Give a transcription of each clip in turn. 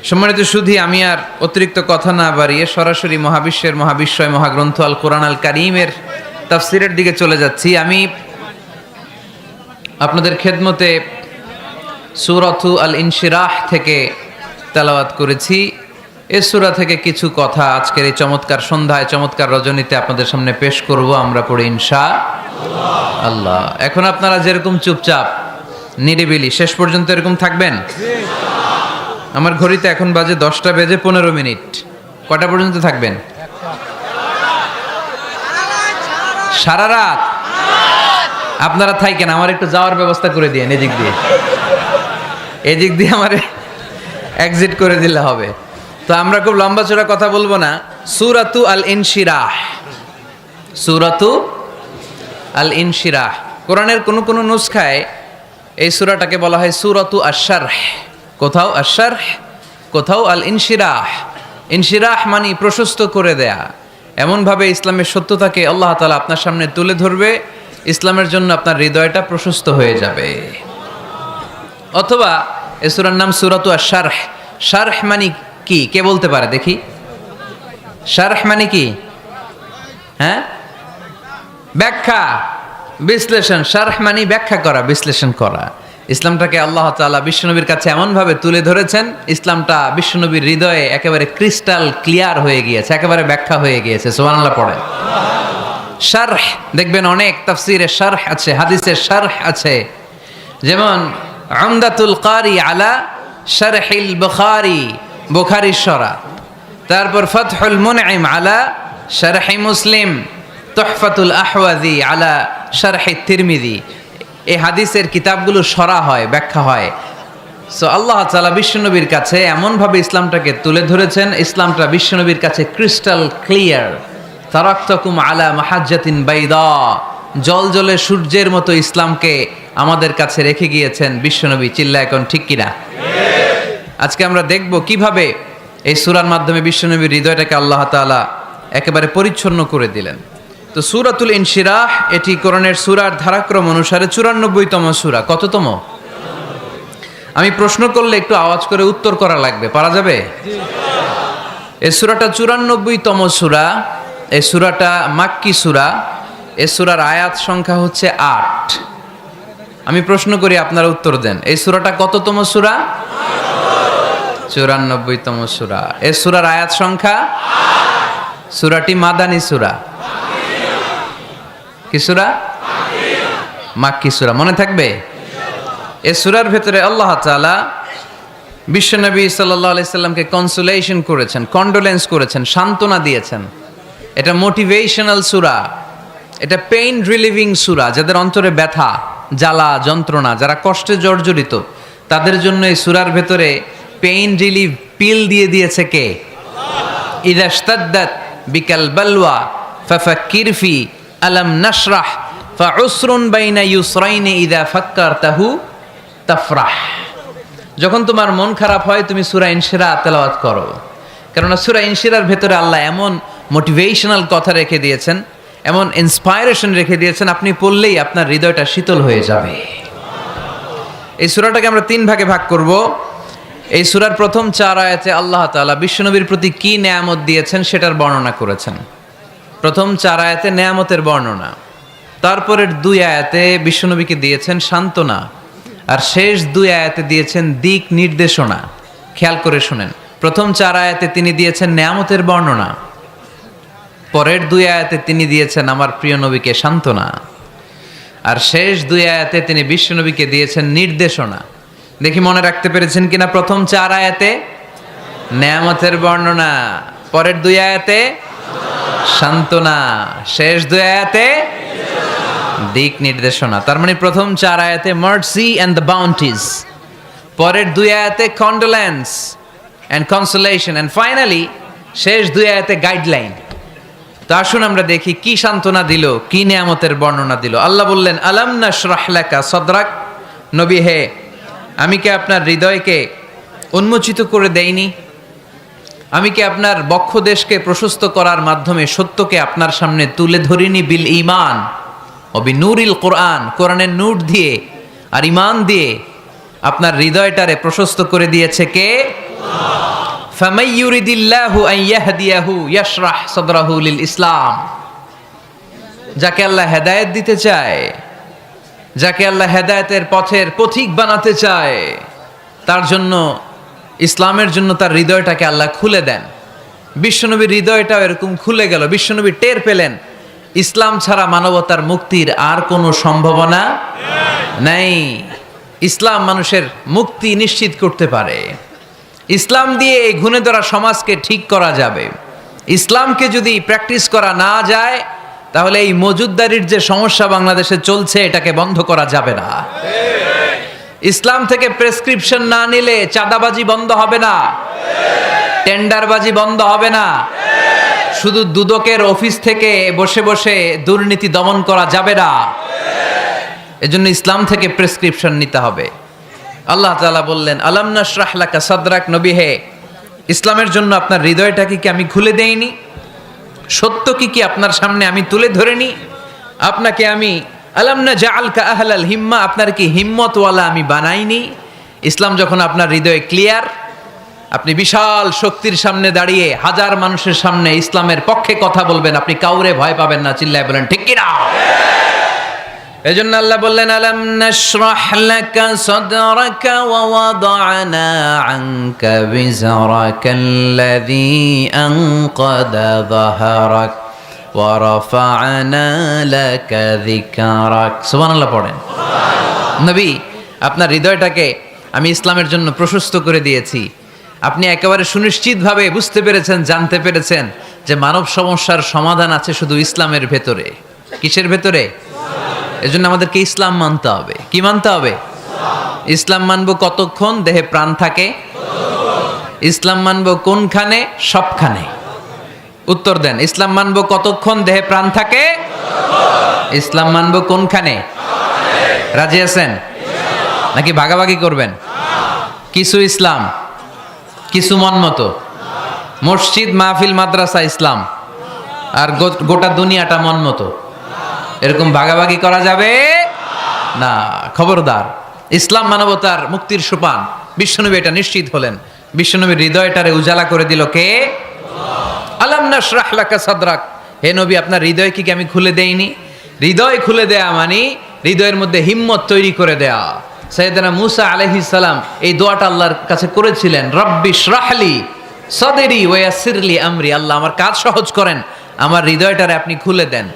সম্মানিত সুধী, আমি আর অতিরিক্ত কথা না বাড়িয়ে সরাসরি মহাবিশ্বের মহাবিশ্বয় মহাগ্রন্থ আল কোরআন আল কারীমের তাফসিরের দিকে চলে যাচ্ছি। আমি আপনাদের খেদমতে সূরাতু আল ইনশিরাহ থেকে তেলাওয়াত করেছি। এই সূরা থেকে কিছু কথা আজকের এই চমৎকার সন্ধ্যায়, চমৎকার রজনীতে আপনাদের সামনে পেশ করব। আমরা পড়ি ইনশাআল্লাহ। এখন আপনারা যেরকম চুপচাপ নিরিবিলি শেষ পর্যন্ত এরকম থাকবেন। আমার ঘড়িতে এখন বাজে 10টা বেজে 15 মিনিট। কটা পর্যন্ত থাকবেন? সারা রাত। আপনারা থাকেন, আমার একটু যাওয়ার ব্যবস্থা করে দিয়ে এদিক দিয়ে আমার এক্সিট করে দিলে হবে। তো আমরা খুব লম্বা চড়া কথা বলবো না। সূরাতু আল ইনশিরাহ, সূরাতু আল ইনশিরাহ। কোরআনের কোন কোন নুসখায় এই সূরাটাকে বলা হয় সূরাতু আশ-শারহ, কোথাও আশ-শারহ, কোথাও আল ইনশিরাহ। ইনশিরাহ মানে প্রশস্ত করে দেয়া। এমনভাবে ইসলামের সত্যতাকে আল্লাহ তাআলা আপনার সামনে তুলে ধরবে, ইসলামের জন্য আপনার হৃদয়টা প্রশস্ত হয়ে যাবে। অথবা এই সূরার নাম সূরাতু আশ-শারহ। শারহ মানে কি? কে বলতে পারে দেখি? শারহ মানে কি? হ্যাঁ, ব্যাখ্যা, বিশ্লেষণ। শারহ মানে ব্যাখ্যা করা, বিশ্লেষণ করা। ইসলামটাকে আল্লাহ তাআলা বিশ্বনবীর কাছে এমনভাবে তুলে ধরেছেন, ইসলামটা বিশ্বনবীর হৃদয়ে একেবারে ক্রিস্টাল ক্লিয়ার হয়ে গিয়েছে, একেবারে ব্যাখ্যা হয়ে গিয়েছে। সুবহানাল্লাহ পড়েন। শারহ দেখবেন অনেক তাফসীরে শারহ আছে, হাদিসের শারহ আছে। যেমন উমদাতুল কারি আলা শারহিল বুখারী, বুখারীর শরহ। তারপর ফাতহুল মুনঈম আলা শারহি মুসলিম, তুহফাতুল আহওয়াযী আলা শারহি তিরমিযী। এই হাদিসের কিতাবগুলো শরহ হয়, ব্যাখ্যা হয়। সো আল্লাহ তাআলা বিশ্বনবীর কাছে এমনভাবে ইসলামটাকে তুলে ধরেছেন, ইসলামটা বিশ্বনবীর কাছে ক্রিস্টাল ক্লিয়ার। তারাকতুকুম আলা মাহাজ্জাতিন বাইদা, জলজলে সূর্যের মতো ইসলামকে আমাদের কাছে রেখে গিয়েছেন বিশ্বনবী। চিল্লা এখন ঠিক কিনা? আজকে আমরা দেখব কিভাবে এই সূরার মাধ্যমে বিশ্বনবীর হৃদয়টাকে আল্লাহ তাআলা একেবারে পরিচ্ছন্ন করে দিলেন। তো সূরাতুল ইনশিরাহ এটি কোরআনের সূরার ধারাক্রম অনুসারে 94তম সূরা। কততম? আমি প্রশ্ন করলে একটু আওয়াজ করে উত্তর করা লাগবে, পারা যাবে? এই সূরাটা 94তম সূরা। এই সূরাটা মাক্কি সূরা। এই সূরার আয়াত সংখ্যা হচ্ছে 8। আমি প্রশ্ন করি, আপনারা উত্তর দেন। এই সূরাটা কততম সূরা? 94তম সূরা। এই সূরার আয়াত সংখ্যা 8। সূরাটি মাদানী সূরা। কি সূরা? মাক্কি সূরা। মনে থাকবে? এই সূরার ভেতরে আল্লাহ তাআলা বিশ্বনবী সাল্লাল্লাহু আলাইহি সাল্লামকে কনসোলেশন করেছেন, কন্ডোলেন্স করেছেন, সান্ত্বনা দিয়েছেন। এটা মোটিভেশনাল সূরা, এটা পেইন রিলিভিং সূরা। যাদের অন্তরে ব্যথা, জ্বালা, যন্ত্রণা, যারা কষ্টে জর্জরিত, তাদের জন্য এই সূরার ভেতরে পেইন রিলিভ পিল দিয়ে দিয়েছে কে? ইযা ইশতাদ্দাত বিকাল বালওয়া ফাফাক্কির ফি আলাম নাশরাহ ফাউসরুন বাইনা ইউসরাইনি ইযা ফাক্কারতাহু তাফরাহ। যখন তোমার মন খারাপ হয়, তুমি সূরা ইনশিরাহ তেলাওয়াত করো। কারণ সূরা ইনশিরাহর ভেতরে আল্লাহ এমন মোটিভেশনাল কথা রেখে দিয়েছেন, এমন ইন্সপায়ারেশন রেখে দিয়েছেন, আপনি পড়লেই আপনার হৃদয়টা শীতল হয়ে যাবে। এই সূরাটাকে আমরা 3 ভাগে ভাগ করব। এই সূরার প্রথম 4 আয়াতে আল্লাহ তাআলা বিশ্বনবীর প্রতি কি নেয়ামত দিয়েছেন সেটার বর্ণনা করেছেন। প্রথম 4 আয়াতে নেয়ামতের বর্ণনা, তারপরের 2 আয়াতে বিশ্বনবীকে দিয়েছেন সান্ত্বনা, আর শেষ 2 আয়াতে দিয়েছেন দিক নির্দেশনা। খেয়াল করে শুনেন, প্রথম 4 আয়াতে তিনি দিয়েছেন নেয়ামতের বর্ণনা, পরের 2 আয়াতে তিনি দিয়েছেন আমার প্রিয় নবীকে সান্ত্বনা, আর শেষ 2 আয়াতে তিনি বিশ্বনবীকে দিয়েছেন নির্দেশনা। দেখি মনে রাখতে পেরেছেন কিনা? প্রথম 4 আয়াতে নেয়ামতের বর্ণনা, পরের 2 আয়াতে সান্ত্বনা, শেষ 2 আয়াতে দিক নির্দেশনা। তার মানে প্রথম 4 আয়াতে মার্সি এন্ড দ্য বাউন্টিজ, পরের 2 আয়াতে condolence and consolation, and finally শেষ 2 আয়াতে গাইডলাইন। তো আসুন আমরা দেখি কি সান্ত্বনা দিল, কি নেয়ামতের বর্ণনা দিল। আল্লাহ বললেন, আলাম নাশরাহ লাকা সাদরাক, নবী হে, আমি কি আপনার হৃদয়কে উন্মোচিত করে দেইনি? আমি কি আপনার বক্ষদেশকে প্রশস্ত করার মাধ্যমে সত্যকে আপনার সামনে তুলে ধরিনি? বিল ঈমান ও বিনূরিল কোরআন, কোরআনের নূর দিয়ে আর ঈমান দিয়ে আপনার হৃদয়টারে প্রশস্ত করে দিয়েছে কে? ফামাই ইউরিদিল্লাহু আন ইয়াহদিয়াহু ইয়াশরাহ সাদরাহু লিল ইসলাম। যাকে আল্লাহ হেদায়েত দিতে চায়, যাকে আল্লাহ হেদায়েতের পথের পথিক বানাতে চায়, তার জন্য, ইসলামের জন্য তার হৃদয়টাকে আল্লাহ খুলে দেন। বিশ্বনবীর হৃদয়টাও এরকম খুলে গেল। বিশ্বনবী টের পেলেন ইসলাম ছাড়া মানবতার মুক্তির আর কোনো সম্ভাবনা নাই। ইসলাম মানুষের মুক্তি নিশ্চিত করতে পারে। ইসলাম দিয়ে এই ঘুণে ধরা সমাজকে ঠিক করা যাবে। ইসলামকে যদি প্র্যাকটিস করা না যায়, তাহলে এই মজুদদারির যে সমস্যা বাংলাদেশে চলছে, এটাকে বন্ধ করা যাবে না। ইসলাম থেকে প্রেসক্রিপশন না নিলে চাঁদাবাজি বন্ধ হবে না, টেন্ডারবাজি বন্ধ হবে না, শুধু দুদকের অফিস থেকে বসে বসে দুর্নীতি দমন করা যাবে না। এজন্য ইসলাম থেকে প্রেসক্রিপশন নিতে হবে। আল্লাহ তাআলা বললেন, আলাম নাশরাহ লাকা সাদরাক, নবী হে, ইসলামের জন্য আপনার হৃদয়টাকে কি আমি খুলে দেইনি? সত্য কি আপনার সামনে আমি তুলে ধরিনি? আপনাকে আমি আলাম নাজআলকা আহলাল হিম্মা, আপনার কি হিম্মতওয়ালা আমি বানাইনি? ইসলাম যখন আপনার হৃদয়ে ক্লিয়ার, আপনি বিশাল শক্তির সামনে দাঁড়িয়ে হাজার মানুষের সামনে ইসলামের পক্ষে কথা বলবেন, আপনি কাউরে ভয় পাবেন না। চিল্লায় বলেন ঠিক কি না? এজন্য আল্লাহ বললেন, আলাম নাশরাহ লাকা সাদরাকা ওয়া ওয়াদা'না আনকা বিজরাকাল্লাযী আনকাদা যাহরাক ওয়া রাফা'না লাকা যিকরাক। সুবহানাল্লাহ পড়েন। নবী, আপনার হৃদয়টাকে আমি ইসলামের জন্য প্রশস্ত করে দিয়েছি। আপনি একেবারে সুনিশ্চিতভাবে বুঝতে পেরেছেন, জানতে পেরেছেন যে মানব সমস্যার সমাধান আছে শুধু ইসলামের ভেতরে। কিসের ভেতরে? এজন্য আমাদেরকে ইসলাম মানতে হবে। কি মানতে হবে? ইসলাম মানবো কতক্ষণ দেহে প্রাণ থাকে? ইসলাম মানবো কোনখানে? সবখানে। উত্তর দেন, ইসলাম মানবো কতক্ষণ দেহে প্রাণ থাকে? ইসলাম মানবো কোনখানে? রাজি আছেন নাকি ভাগাভাগি করবেন? কিছু ইসলাম, কিছু মন মতো। মসজিদ, মাহফিল, মাদ্রাসা ইসলাম, আর গোটা দুনিয়াটা মন মতো। এরকম ভাগাভাগি করা যাবে না, খবরদার। ইসলাম মানবতার মুক্তির সোপান। বিশ্বনবী এটা নিশ্চিত হলেন। বিশ্বনবীর হৃদয়টারে উজালা করে দিল কে? আলাম নাশরাহ লাকা সাদরাক, হে নবী, আপনার হৃদয় কি আমি খুলে দেইনি? হৃদয় খুলে দেয়া মানে হৃদয়ের মধ্যে হিম্মত তৈরি করে দেয়া। সাইয়েদনা মুসা আলাইহিস সালাম এই দোয়াটা আল্লাহর কাছে করেছিলেন, রব্বি শরাহলি সাদরি ওয়া ইয়াসসিরলি আমরি, আল্লাহ আমার কাজ সহজ করেন, আমার হৃদয়টারে আপনি খুলে দেন।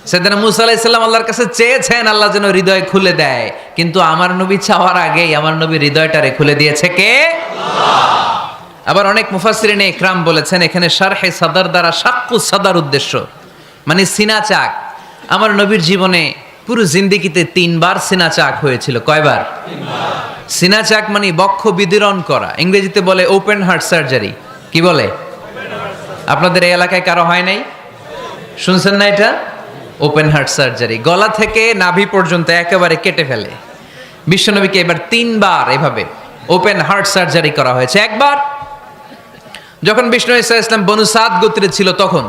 সাইয়েদনা মুসা আলাইহিস সালাম আল্লাহর কাছে চেয়েছেন আল্লাহ যেন হৃদয় খুলে দেয়, কিন্তু আমার নবী চাওয়ার আগেই আমার নবী হৃদয়টারে খুলে দিয়েছে কে? আল্লাহ। আবার অনেক মুফাসসিরিনে ইকরাম বলেছেন এখানে শারহে সাদর দ্বারা শাক্কু সাদর উদ্দেশ্য, মানে সিনা চাক। আমার নবীর জীবনে পুরো জিন্দেগিতে 3 বার সিনা চাক হয়েছিল। কয়বার? 3 বার। সিনা চাক মানে বক্ষ বিদীর্ণ করা, ইংরেজিতে বলে ওপেন হার্ট সার্জারি। কি বলে? আপনাদের এই এলাকায় কারো হয় নাই? শুনছেন না এটা? ওপেন হার্ট সার্জারি, গলা থেকে নাভি পর্যন্ত একেবারে কেটে ফেলে। বিশ্বনবীকে এবার 3 বার এভাবে ওপেন হার্ট সার্জারি করা হয়েছে। একবার যখন বিষ্ণু ঈসা ইসলাম বনু সাদ গোত্রে ছিল তখন,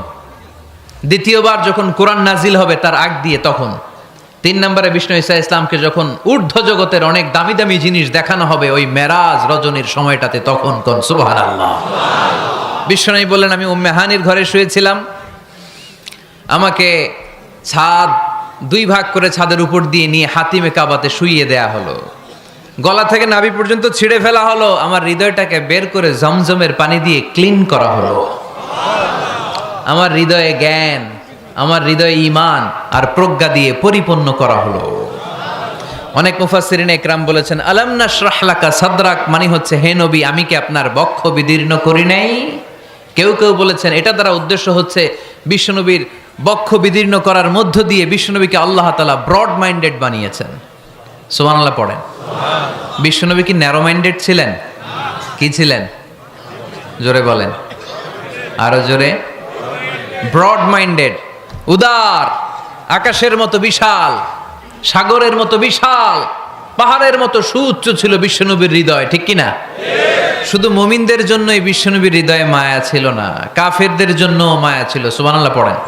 দ্বিতীয়বার যখন কোরআন নাজিল হবে তার আগ দিয়ে তখন, 3 নম্বরে বিষ্ণু ঈসা ইসলামকে যখন ঊর্ধ্ব জগতের অনেক দামি দামি জিনিস দেখানো হবে ওই মেরাজ রজনীর সময়টাতে, তখন কোন সুবহানাল্লাহ। বিশ্বনবী বললেন, আমি উম্মে হানির ঘরে শুয়েছিলাম, আমাকে ছাদ 2 ভাগ করে ছাদের উপর দিয়ে নিয়ে হাতিমে কাবাতে শুইয়ে দেয়া হলো, গলা থেকে নাভি পর্যন্ত ছিঁড়ে ফেলা হলো, আমার হৃদয়টাকে বের করে জমজমের পানি দিয়ে ক্লিন করা হলো। আমার হৃদয়ে জ্ঞান, আমার হৃদয়ে ঈমান আর প্রজ্ঞা দিয়ে পরিপূর্ণ করা হলো। অনেক মুফাসসিরিনে ইকরাম বলেছেন, আলাম নাশরাহ লাকা সাদরাক মানে হচ্ছে, হে নবী, আমি কি আপনার বক্ষ বিদীর্ণ করি নাই? কেউ কেউ বলেছেন এটা দ্বারা উদ্দেশ্য হচ্ছে বিশ্বনবীর বক্ষ বিদীর্ণ করার মধ্য দিয়ে বিশ্বনবীকে আল্লাহ তাআলা ব্রড মাইন্ডেড বানিয়েছেন। সুবহানাল্লাহ পড়েন। বিশ্বনবী কি ন্যারো মাইন্ডেড ছিলেন? কি ছিলেন? জোরে বলেন, আরো জোরে। ব্রড মাইন্ডেড, উদার, আকাশের মতো বিশাল, সাগরের মতো বিশাল, পাহাড়ের মতো সুউচ্চ ছিল বিশ্বনবীর হৃদয়। ঠিক কিনা? শুধু মুমিনদের জন্যই বিশ্বনবীর হৃদয়ে মায়া ছিল না, কাফেরদের জন্য মায়া ছিল। সুবহানাল্লাহ পড়েন।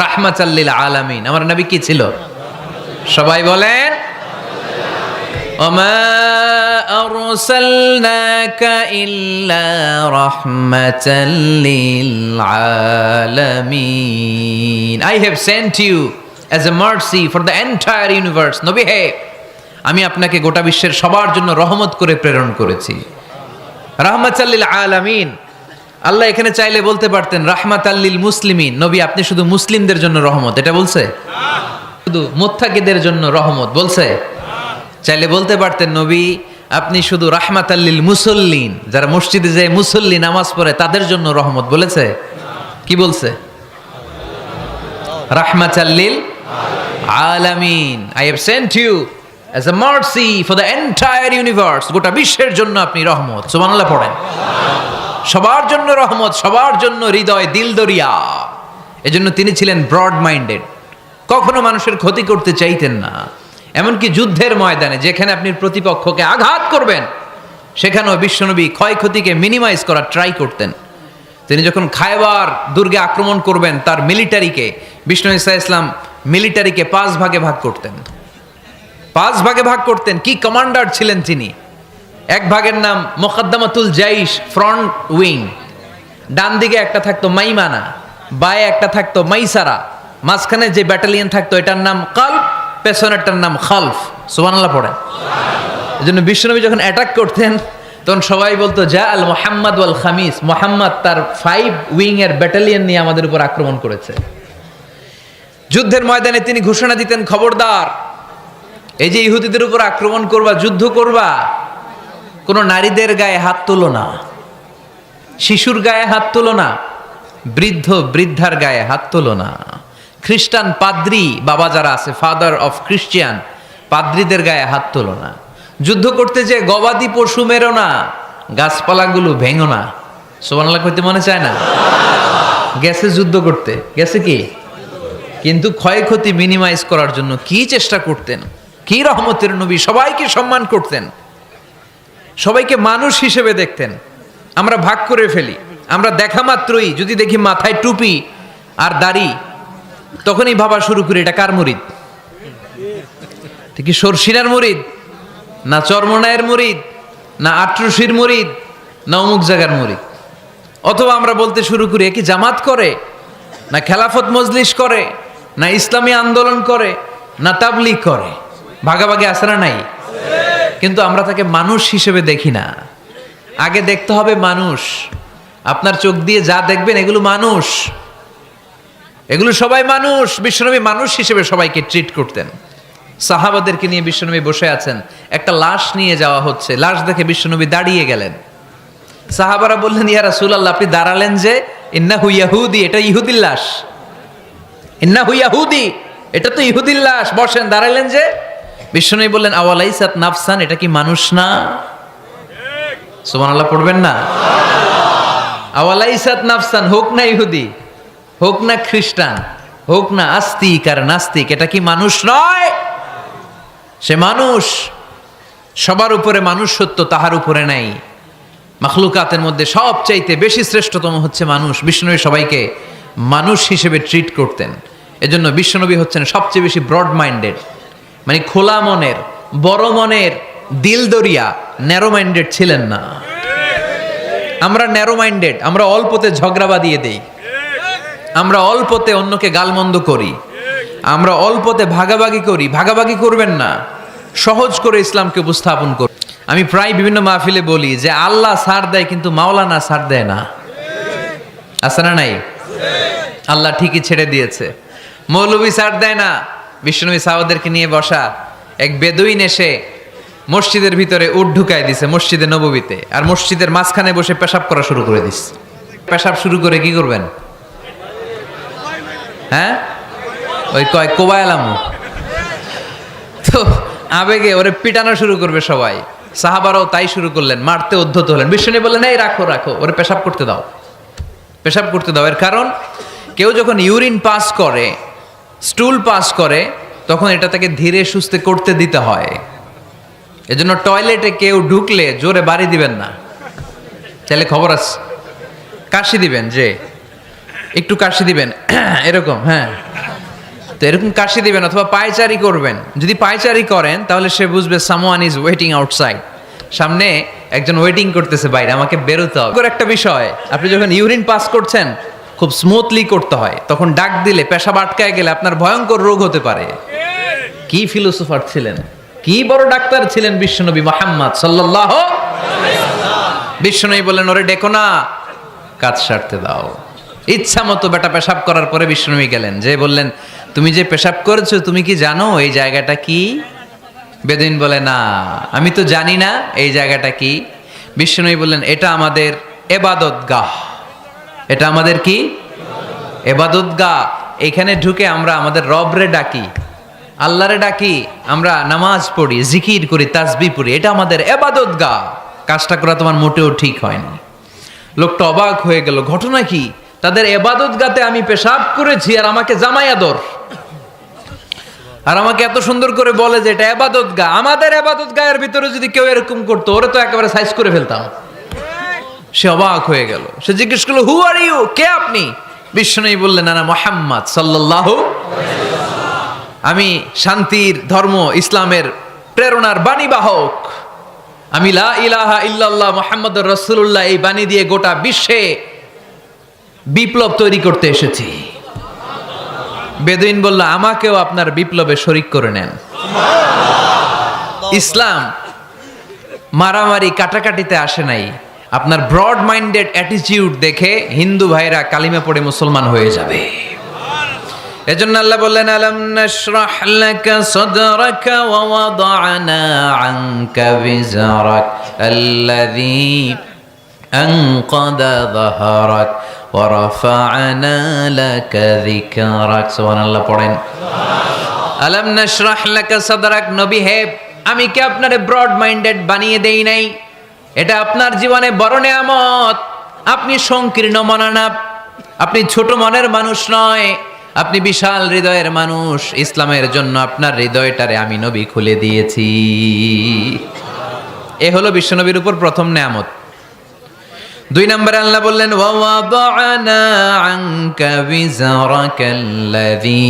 রাহমাতাল লিল আলামিন, আমার নবী কি ছিল? সবাই বলেন, ওমা আরসালনাকা ইল্লা রাহমাতাল লিল আলামিন। I have sent you as a mercy for the entire universe. নবী হে, আমি আপনাকে গোটা বিশ্বের সবার জন্য রহমত করে প্রেরণ করেছি। রাহমাতাল লিল আলামিন। আল্লাহ এখানে চাইলে বলতে পারতেন রাহমাতাল লিল মুসলিমিন, নবী আপনি শুধু মুসলিমদের জন্য রহমত, এটা বলছে? শুধু মুত্তাকিদের জন্য রহমত বলছে? চাইলে বলতে পারতেন নবী আপনি শুধু রাহমাতাল লিল মুসল্লিন, যারা মসজিদে যায় মুসল্লি নামাজ পড়ে তাদের জন্য রহমত, বলেছে? কি বলছে? রাহমাতাল লিল আলামিন। I have sent you as a mercy for the entire universe. গোটা বিশ্বের জন্য আপনি রহমত। সুবহানাল্লাহ পড়েন। সবার জন্য রহমত, সবার জন্য হৃদয় দিল দরিয়া। এজন্য তিনি ছিলেন ব্রড মাইন্ডেড, কখনো মানুষের ক্ষতি করতে চাইতেন না। এমনকি যুদ্ধের ময়দানে যেখানে আপনি প্রতিপক্ষকে আঘাত করবেন সেখানেও বিশ্বনবী ক্ষয়ক্ষতিকে মিনিমাইজ করার ট্রাই করতেন। তিনি যখন খায়বার দুর্গে আক্রমণ করবেন তার মিলিটারিকে, বিষ্ণু ঈসা ইসলাম মিলিটারিকে 5 ভাগে ভাগ করতেন। 5 ভাগে ভাগ করতেন। কি কমান্ডার ছিলেন তিনি! এক ভাগের নাম মুকদ্দমাতুল জাইশ, ফ্রন্ট উইং। ডান দিকে একটা থাকতো মাইমানা, বায়ে একটা থাকতো মাইসারা, মাঝখানে যে ব্যাটালিয়ন থাকতো এটার নাম কালব, পেছনেরটার নাম খালফ। সুবহানাল্লাহ পড়ে। এজন্য বিশ্বনবী যখন অ্যাটাক করতেন তখন সবাই বলতো যা আল মুহাম্মদ ওয়াল খামিস, মুহাম্মদ তার 5 উইং এর ব্যাটালিয়ন নিয়ে আমাদের উপর আক্রমণ করেছে। যুদ্ধের ময়দানে তিনি ঘোষণা দিতেন খবরদার, এই যে ইহুদিদের উপর আক্রমণ করবা, যুদ্ধ করবা, কোনো নারীদের গায়ে হাত তোলো না, শিশুর গায়ে হাত তোলো না, বৃদ্ধ বৃদ্ধার গায়ে হাত তোলো না, খ্রিস্টান পাদ্রী বাবা যারা আছে, ফাদার অফ খ্রিস্টিয়ান, পাদ্রীদের গায়ে হাত তোলো না। যুদ্ধ করতে যে গবাদি পশু মেরো না, গাছপালাগুলো ভেঙো না। সুবহানাল্লাহ কইতে মনে চায় না? গেছে যুদ্ধ করতে, গেছে কি, কিন্তু ক্ষয়ক্ষতি মিনিমাইজ করার জন্য কি চেষ্টা করতেন! কি রহমতের নবী! সবাইকে সম্মান করতেন, সবাইকে মানুষ হিসেবে দেখতেন। আমরা ভাগ করে ফেলি, আমরা দেখা মাত্রই যদি দেখি মাথায় টুপি আর দাড়ি, তখনই ভাবা শুরু করি এটা কার মুরিদ? কি সরসিনার মুরিদ, না চরমনায়ের মুরিদ, না আট্রসির মুরিদ, না অমুক জায়গার মুরিদ। অথবা আমরা বলতে শুরু করি কি জামাত করে, না খেলাফত মজলিস করে, না ইসলামী আন্দোলন করে, না তাবলীগ করে। ভাগাভাগি আছে না নাই? কিন্তু আমরা তাকে মানুষ হিসেবে দেখি না। আগে দেখতে হবে মানুষ। আপনার চোখ দিয়ে যা দেখবেন এগুলো মানুষ, এগুলো সবাই মানুষ। বিশ্বনবী মানুষ হিসেবে সবাইকে ট্রিট করতেন। সাহাবাদেরকে নিয়ে বিশ্বনবী বসে আছেন, একটা লাশ নিয়ে যাওয়া হচ্ছে, লাশ দেখে বিশ্বনবী দাঁড়িয়ে গেলেন। সাহাবারা বললেন ইয়া রাসূলুল্লাহ আপনি দাঁড়ালেন যে? ইন্নাহু ইয়াহুদি, এটা ইহুদির লাশ। ইন্নাহু ইয়াহুদি, এটা তো ইহুদির লাশ, বসেন, দাঁড়ালেন যে? বিশ্বনবী বললেন আওয়ালাইসাত নাফসান, এটা কি মানুষ না? সুবহানাল্লাহ পড়বেন না? আওয়ালাইসাত নাফসান, হোক না ইহুদি, হোক না খ্রিস্টান, হোক না আস্তিক আর নাস্তিক, এটা কি মানুষ নয়? সে মানুষ। সবার উপরে মানুষ সত্য, তাহার উপরে নাই। মাখলুকাতের মধ্যে সবচাইতে বেশি শ্রেষ্ঠতম হচ্ছে মানুষ। বিশ্বনবী সবাইকে মানুষ হিসেবে ট্রিট করতেন। এজন্য বিশ্বনবী হচ্ছেন সবচেয়ে বেশি ব্রড মাইন্ডেড, মানে খোলা মনের, বড় মনের, দিল দরিয়া। ন্যারো মাইন্ডেড ছিলেন না। আমরা ন্যারো মাইন্ডেড, আমরা অল্পতে ঝগড়া বাঁধিয়ে দেই, আমরা অল্পতে অন্যকে গালমন্দ করি, আমরা অল্পতে ভাগাভাগি করি। ভাগাভাগি করবেন না, সহজ করে ইসলামকে উপস্থাপন করুন। আমি প্রায় বিভিন্ন মাহফিলে বলি যে আল্লাহ ছাড় দেয় কিন্তু মাওলানা ছাড় দেয় না। আছে না নাই? আল্লাহ ঠিকই ছেড়ে দিয়েছে, মৌলবী ছাড় দেয় না। বিশ্বনবী সাহাবাদেরকে নিয়ে বসা, এক বেদুইন এসে মসজিদের ভিতরে উট ঢুকায় দিছে, মসজিদে নববীতে, আর মসজিদের মাঝখানে বসে পেশাব করা শুরু করে দিস। পেশাব শুরু করে কি করবেন? হ্যাঁ, ওই কয় কোবায়ালামু। তো আবেগে ওরে পিটানো শুরু করবে সবাই। সাহাবারাও তাই শুরু করলেন, মারতে উদ্ধত হলেন। বিশ্বনবী বললেন এই রাখো রাখো, ওরে পেশাব করতে দাও, পেশাব করতে দাও। এর কারণ কেউ যখন ইউরিন পাস করে, স্টুল পাস করে, তখন এটা তাকে ধীরে সুস্থে করতে দিতে হয়। এজন্য টয়লেটে কেউ ঢুকলে জোরে বাড়ি দিবেন না, চাইলে খবর আছে, কাশি দিবেন, যে একটু কাশি দিবেন এরকম, হ্যাঁ, তো এরকম কাশি দিবেন। অথবা পায়চারি করবেন, যদি পায়চারি করেন তাহলে সে বুঝবে সামওয়ান ইজ ওয়েটিং আউটসাইড, সামনে একজন ওয়েটিং করতেছে বাইরে, আমাকে বেরোতে হবে। একটা বিষয়, আপনি যখন ইউরিন পাস করছেন খুব স্মুথলি করতে হয়, তখন ডাক দিলে পেশাব আটকায় গেলে আপনার ভয়ঙ্কর রোগ হতে পারে। কি ফিলোসোফার ছিলেন, কি বড় ডাক্তার ছিলেন বিশ্বনবী মুহাম্মদ সাল্লাল্লাহু আলাইহি ওয়াসাল্লাম। বিশ্বনবী বললেন, ওরে ডেকো না, কাজ সারতে দাও। ইচ্ছা মতো বেটা পেশাব করার পরে বিশ্বনবী গেলেন, যে বললেন, তুমি যে পেশাব করেছো তুমি কি জানো এই জায়গাটা কি? বেদুইন বলে, না আমি তো জানি না এই জায়গাটা কি। বিশ্বনবী বললেন, এটা আমাদের ইবাদতগাহ। এটা আমাদের কি? ইবাদতগাহ। এখানে ঢুকে আমরা আমাদের রবরে ডাকি, আল্লাহরে ডাকি, আমরা নামাজ পড়ি, জিকির করি, তাসবিহ পড়ি, এটা আমাদের ইবাদতগাহ। কাজটা করা তোমার মোটেও ঠিক হয়নি। লোকটা অবাক হয়ে গেল, ঘটনা কি? তাদের ইবাদতগাতে আমি পেশাব করেছি আর আমাকে জামাই আদর, আর আমাকে এত সুন্দর করে বলে যে এটা ইবাদতগাহ। আমাদের ইবাদতগাহের ভিতরে যদি কেউ এরকম করতো, ওরে তো একেবারে সাইজ করে ফেলতাম। সে অবাক হয়ে গেল। সে জিজ্ঞেস করলো, হু আর ইউ, কে আপনি? বিশ্বনবী বললেন, না মুহাম্মদ সাল্লাল্লাহু আলাইহি ওয়াসাল্লাম, আমি শান্তির ধর্ম ইসলামের প্রেরণার বাণীবাহক। আমি লা ইলাহা ইল্লাল্লাহ মুহাম্মাদুর রাসূলুল্লাহ এই বাণী দিয়ে গোটা বিশ্বে বিপ্লব তৈরি করতে এসেছি। বেদুইন বলল, আমাকেও আপনার বিপ্লবে শরীক করে নেন। ইসলাম মারামারি কাটাকাটিতে আসে নাই। আপনার ব্রড মাইন্ডেড অ্যাটিটিউড দেখে হিন্দু ভাইরা কালিমা পড়ে মুসলমান হয়ে যাবে। এজন্য আল্লাহ বললেন, আলাম নাশরাহ লাকা সাদরাকা ওয়া ওয়াদা'না আনকা বিজরাক আল্লাযী আনকাদা যাহরাক ওয়া রাফা'না লাকা যিকরাক। সুবহানাল্লাহ পড়েন। আলাম নাশরাহ লাকা সাদরাক, নবী হে, আমি কি আপনারে ব্রড মাইন্ডেড বানিয়ে দেই নাই? এটা আপনার জীবনে বড় নেয়ামত। আপনি সংকীর্ণ মনা না, আপনি ছোট মনের মানুষ নয়, আপনি বিশাল হৃদয়ের মানুষ। ইসলামের জন্য আপনার হৃদয়টারে আমি নবী খুলে দিয়েছি। এ হলো বিশ্বনবীর উপর প্রথম নেয়ামত। 2 নম্বরে আল্লাহ বললেন, ওয়া ওয়াদা'না আনকা বিজরাকাল্লাযী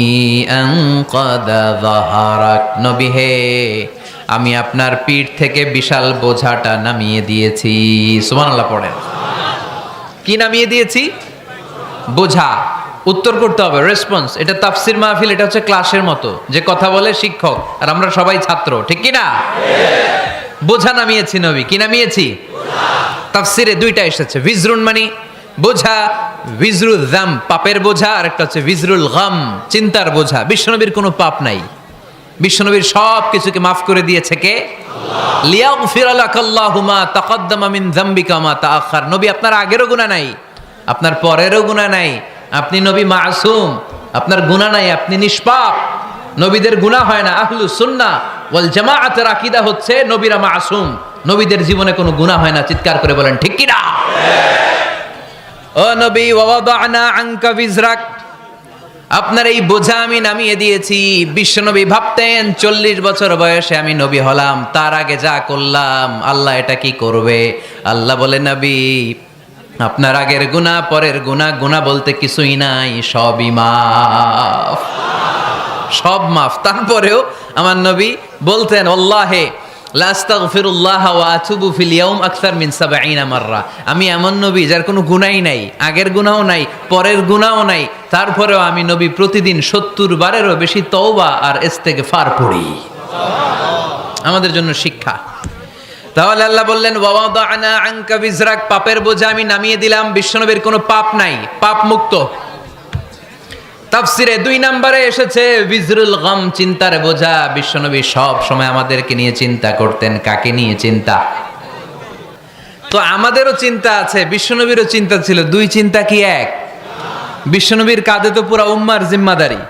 আনকাদা যাহরাক। নবী হে, আমি আপনার পিঠ থেকে বিশাল বোঝাটা নামিয়ে দিয়েছি। সুবহানাল্লাহ পড়েন। কি নামিয়ে দিয়েছি? বোঝা। উত্তর করতে হবে, রেসপন্স। এটা তাফসির মাহফিল, এটা হচ্ছে ক্লাসের মতো, যে কথা বলে শিক্ষক আর আমরা সবাই ছাত্র, ঠিক কি না? বোঝা নামিয়েছি নবী। কি নামিয়েছি? তাফসিরে 2টা এসেছে। ভিজরুন মানে বোঝা, ভিজরুল যাম পাপের বোঝা, আর একটা হচ্ছে ভিজরুল গাম চিন্তার বোঝা। বিশ্বনবীর কোনো পাপ নাই, বিশ্বনবীর সব কিছুকে মাফ করে দিয়েছে কে? আল্লাহ। লিয়াগফির লাকাল্লাহু মা তাকদ্দামা মিন যামবিকা মা তাআখার। নবী আপনার আগেরও গুনাহ নাই, আপনার পরেরও গুনাহ নাই। আপনি নবী মাসুম, আপনার গুনাহ নাই, আপনি নিষ্পাপ। নবীদের গুনাহ হয় না। আহলুস সুন্নাহ ওয়াল জামাআতের আকীদা হচ্ছে নবীরা মাসুম, নবীদের জীবনে কোনো গুনাহ হয় না। চিৎকার করে বলেন ঠিক কি না? ও নবী, ওয়া ওয়াদা'না আনকা বিজরাক, আপনার এই বোঝা আমি নামিয়ে দিয়েছি। বিশ্বনবী ভাবতেন 40 বছর বয়সে আমি নবী হলাম, তার আগে যা করলাম আল্লাহ এটা কি করবে? আল্লাহ বলে, নবী আপনার আগের গুনাহ, পরের গুনাহ, গুনাহ বলতে কিছুই নাই, সবই মাফ, সব মাফ। তারপরেও আমার নবী বলতেন, আল্লাহে লা আস্তাগফিরুল্লাহ ওয়া আতুবু ফিল ইয়াউম আকসার মিন 70 মাররা। আমি এমন নবী যার কোনো গুনাহই নাই, আগের গুনাহও নাই, পরের গুনাহও নাই, তারপরেও আমি নবী প্রতিদিন 70 বারেরও বেশি তওবা আর ইস্তেগফার পড়ি। আমাদের জন্য শিক্ষা। তাহলে আল্লাহ বললেন, ওয়া ওয়াদা'না আনকা বিজরাক, পাপের বোঝা আমি নামিয়ে দিলাম। বিশ্বনবীর কোনো পাপ নাই, পাপ মুক্ত। তাফসিরে 2 নম্বরে এসেছে বিজরুল গাম চিন্তার বোঝা। বিশ্বনবী সব সময় আমাদেরকে নিয়ে চিন্তা করতেন। কাকে নিয়ে চিন্তা? তো আমাদেরও চিন্তা আছে, বিশ্বনবীরও চিন্তা ছিল। 2 চিন্তা কি এক? বিশ্বনবীর কাঁধে তো পুরা উম্মার জিম্মাদারি।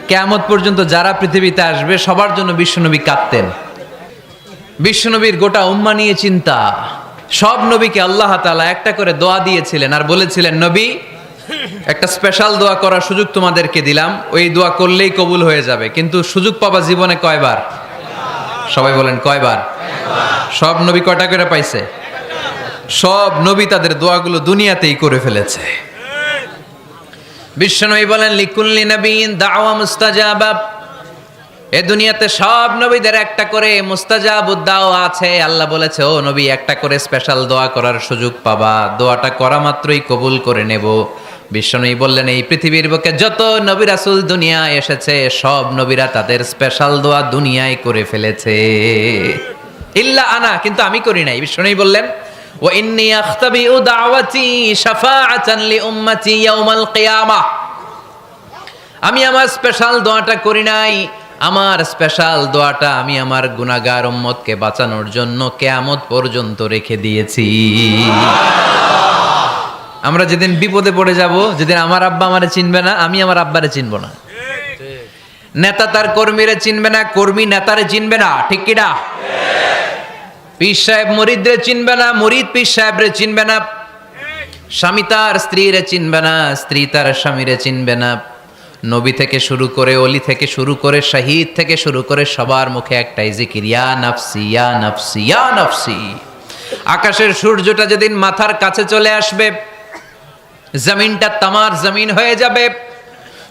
কিয়ামত পর্যন্ত যারা পৃথিবীতে আসবে সবার জন্য বিশ্বনবী কাঁদতেন। বিশ্বনবীর গোটা উম্মা নিয়ে চিন্তা। সব নবীকে আল্লাহ তাআলা একটা করে দোয়া দিয়েছিলেন আর বলেছিলেন, নবী একটা স্পেশাল দোয়া করার সুযোগ তোমাদেরকে দিলাম, ওই দোয়া করলেই কবুল হয়ে যাবে। কিন্তু সুযোগ পাবা জীবনে কয়বার? সবাই বলেন কয়বার? সব নবী কয়টা করে পাইছে? সব নবী তাদের দোয়াগুলো দুনিয়াতেই করে ফেলেছে। বিশ্বনবী বলেন, লিকুল্লি নবিয়্যিন দাওয়া মুস্তাজাবা, এ দুনিয়াতে সব নবীদের একটা করে মুস্তাজাবুদ দাওয়া আছে। আল্লাহ বলেছে, ও নবী, একটা করে স্পেশাল দোয়া করার সুযোগ পাবা, দোয়াটা করা মাত্রই কবুল করে নেব। বিশ্বনবী বললেন, এই পৃথিবীর বুকে যত নবী রাসূল দুনিয়ায় এসেছে সব নবীরা তাদের স্পেশাল দোয়া দুনিয়ায় করে ফেলেছে, ইল্লা আনা, কিন্তু আমি করি নাই। বিশ্বনবী বললেন, ওয়া ইন্নী আখতাবিউ দাওয়াতি শাফাআতান লি উম্মতি ইয়াউমাল কিয়ামাহ, আমি আমার স্পেশাল দোয়াটা করি নাই। আমার স্পেশাল দোয়াটা আমি আমার গুনাহগার উম্মতকে বাঁচানোর জন্য কিয়ামত পর্যন্ত রেখে দিয়েছি। আমরা যেদিন বিপদে পড়ে যাব, যেদিন আমার আব্বা আমারে চিনবে না, আমি আমার আব্বারে চিনব না, নেতা তার কর্মীরে চিনবে না, কর্মী নেতারে চিনবে না, ঠিক কি না? পীর সাহেব মুরিদরে চিনবে না, মুরিদ পীর সাহেবরে চিনবে না, স্বামী তার স্ত্রীরে চিনবে না, স্ত্রী তার স্বামীরে চিনবে না। নবী থেকে শুরু করে, অলি থেকে শুরু করে, শহীদ থেকে শুরু করে সবার মুখে একটাই জিকির, ইয়া নাফসি ইয়া নাফসি ইয়া নাফসি। আকাশের সূর্যটা যেদিন মাথার কাছে চলে আসবে, জমিনটা তামার জমিন হয়ে যাবে,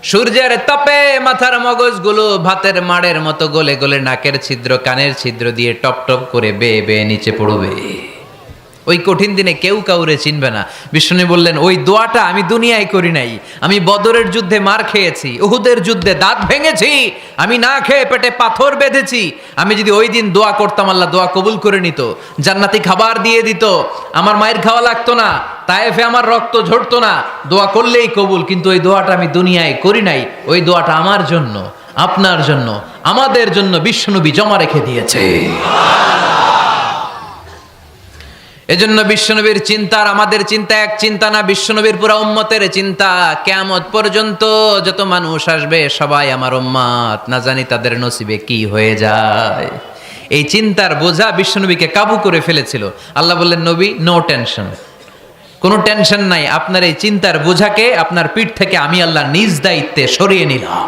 সূর্যের তাপে মাথার মগজগুলো ভাতের মাড়ের মতো গলে গলে নাকের ছিদ্র কানের ছিদ্র দিয়ে টপ টপ করে বেয়ে বেয়ে নিচে পড়বে। ওই কঠিন দিনে কেউ কাউরে চিনবে না। বিষ্ণু বললেন, ওই দোয়াটা আমি দুনিয়ায় করি নাই, আমি বদরের যুদ্ধে মার খেয়েছি, উহুদের যুদ্ধে দাঁত ভেঙেছি, আমি না খেয়ে পেটে পাথর বেঁধেছি। আমি যদি ওই দিন দোয়া করতাম, আল্লাহ দোয়া কবুল করে নিত, জান্নাতি খাবার দিয়ে দিত, আমার মায়ের খাওয়া লাগতো না, তায়েফে আমার রক্ত ঝরতো না, দোয়া করলেই কবুল। কিন্তু ওই দোয়াটা আমি দুনিয়ায় করি নাই, ওই দোয়াটা আমার জন্য, আপনার জন্য, আমাদের জন্য বিশ্বনবী জমা রেখে দিয়েছে। এজন্য বিশ্বনবীর চিন্তা আর আমাদের চিন্তা এক চিন্তা না, বিশ্বনবীর পুরা উম্মতের চিন্তা। কিয়ামত পর্যন্ত যত মানুষ আসবে সবাই আমার উম্মত, না জানি তাদের নসিবে কি হয়ে যায়। এই চিন্তার বোঝা বিশ্বনবীকে কাবু করে ফেলেছিল। আল্লাহ বললেন, নবী, নো টেনশন, কোনো টেনশন নাই, আপনার এই চিন্তার বোঝাকে আপনার পিঠ থেকে আমি আল্লাহ নিজ দায়িত্বে সরিয়ে নিলাম।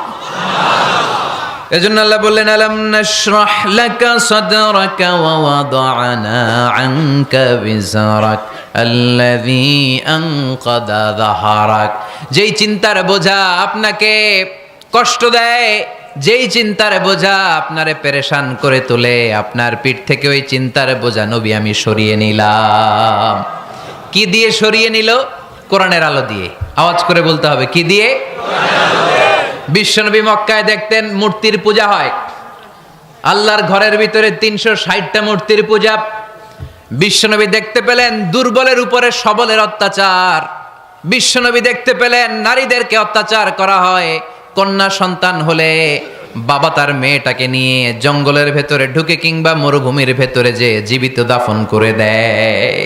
এজন্য আল্লাহ বললেন, আলাম নাশরাহ লাকা সাদরাকা ওয়া ওয়াদা'না আনকা বিজরাক আল্লাযী আনকাদা যাহরাক। যেই চিন্তার বোঝা আপনাকে কষ্ট দেয়, যেই চিন্তার বোঝা আপনারে পেরেশান করে তোলে, আপনার পিঠ থেকে ওই চিন্তার বোঝা নবী আমি সরিয়ে নিলাম। কি দিয়ে সরিয়ে নিল? কোরআনের আলো দিয়ে। আওয়াজ করে বলতে হবে, কি দিয়ে? বিশ্বনবী মক্কায় দেখতেন মূর্তির পূজা হয়, আল্লাহর ঘরের ভিতরে 360টা মূর্তির পূজা। বিশ্বনবী দেখতে পেলেন দুর্বলের উপরে সবলের অত্যাচার, বিশ্বনবী দেখতে পেলেন নারীদেরকে অত্যাচার করা হয়। কন্যা সন্তান হলে বাবা তার মেয়েটাকে নিয়ে জঙ্গলের ভেতরে ঢুকে কিংবা মরুভূমির ভেতরে যে জীবিত দাফন করে দেয়।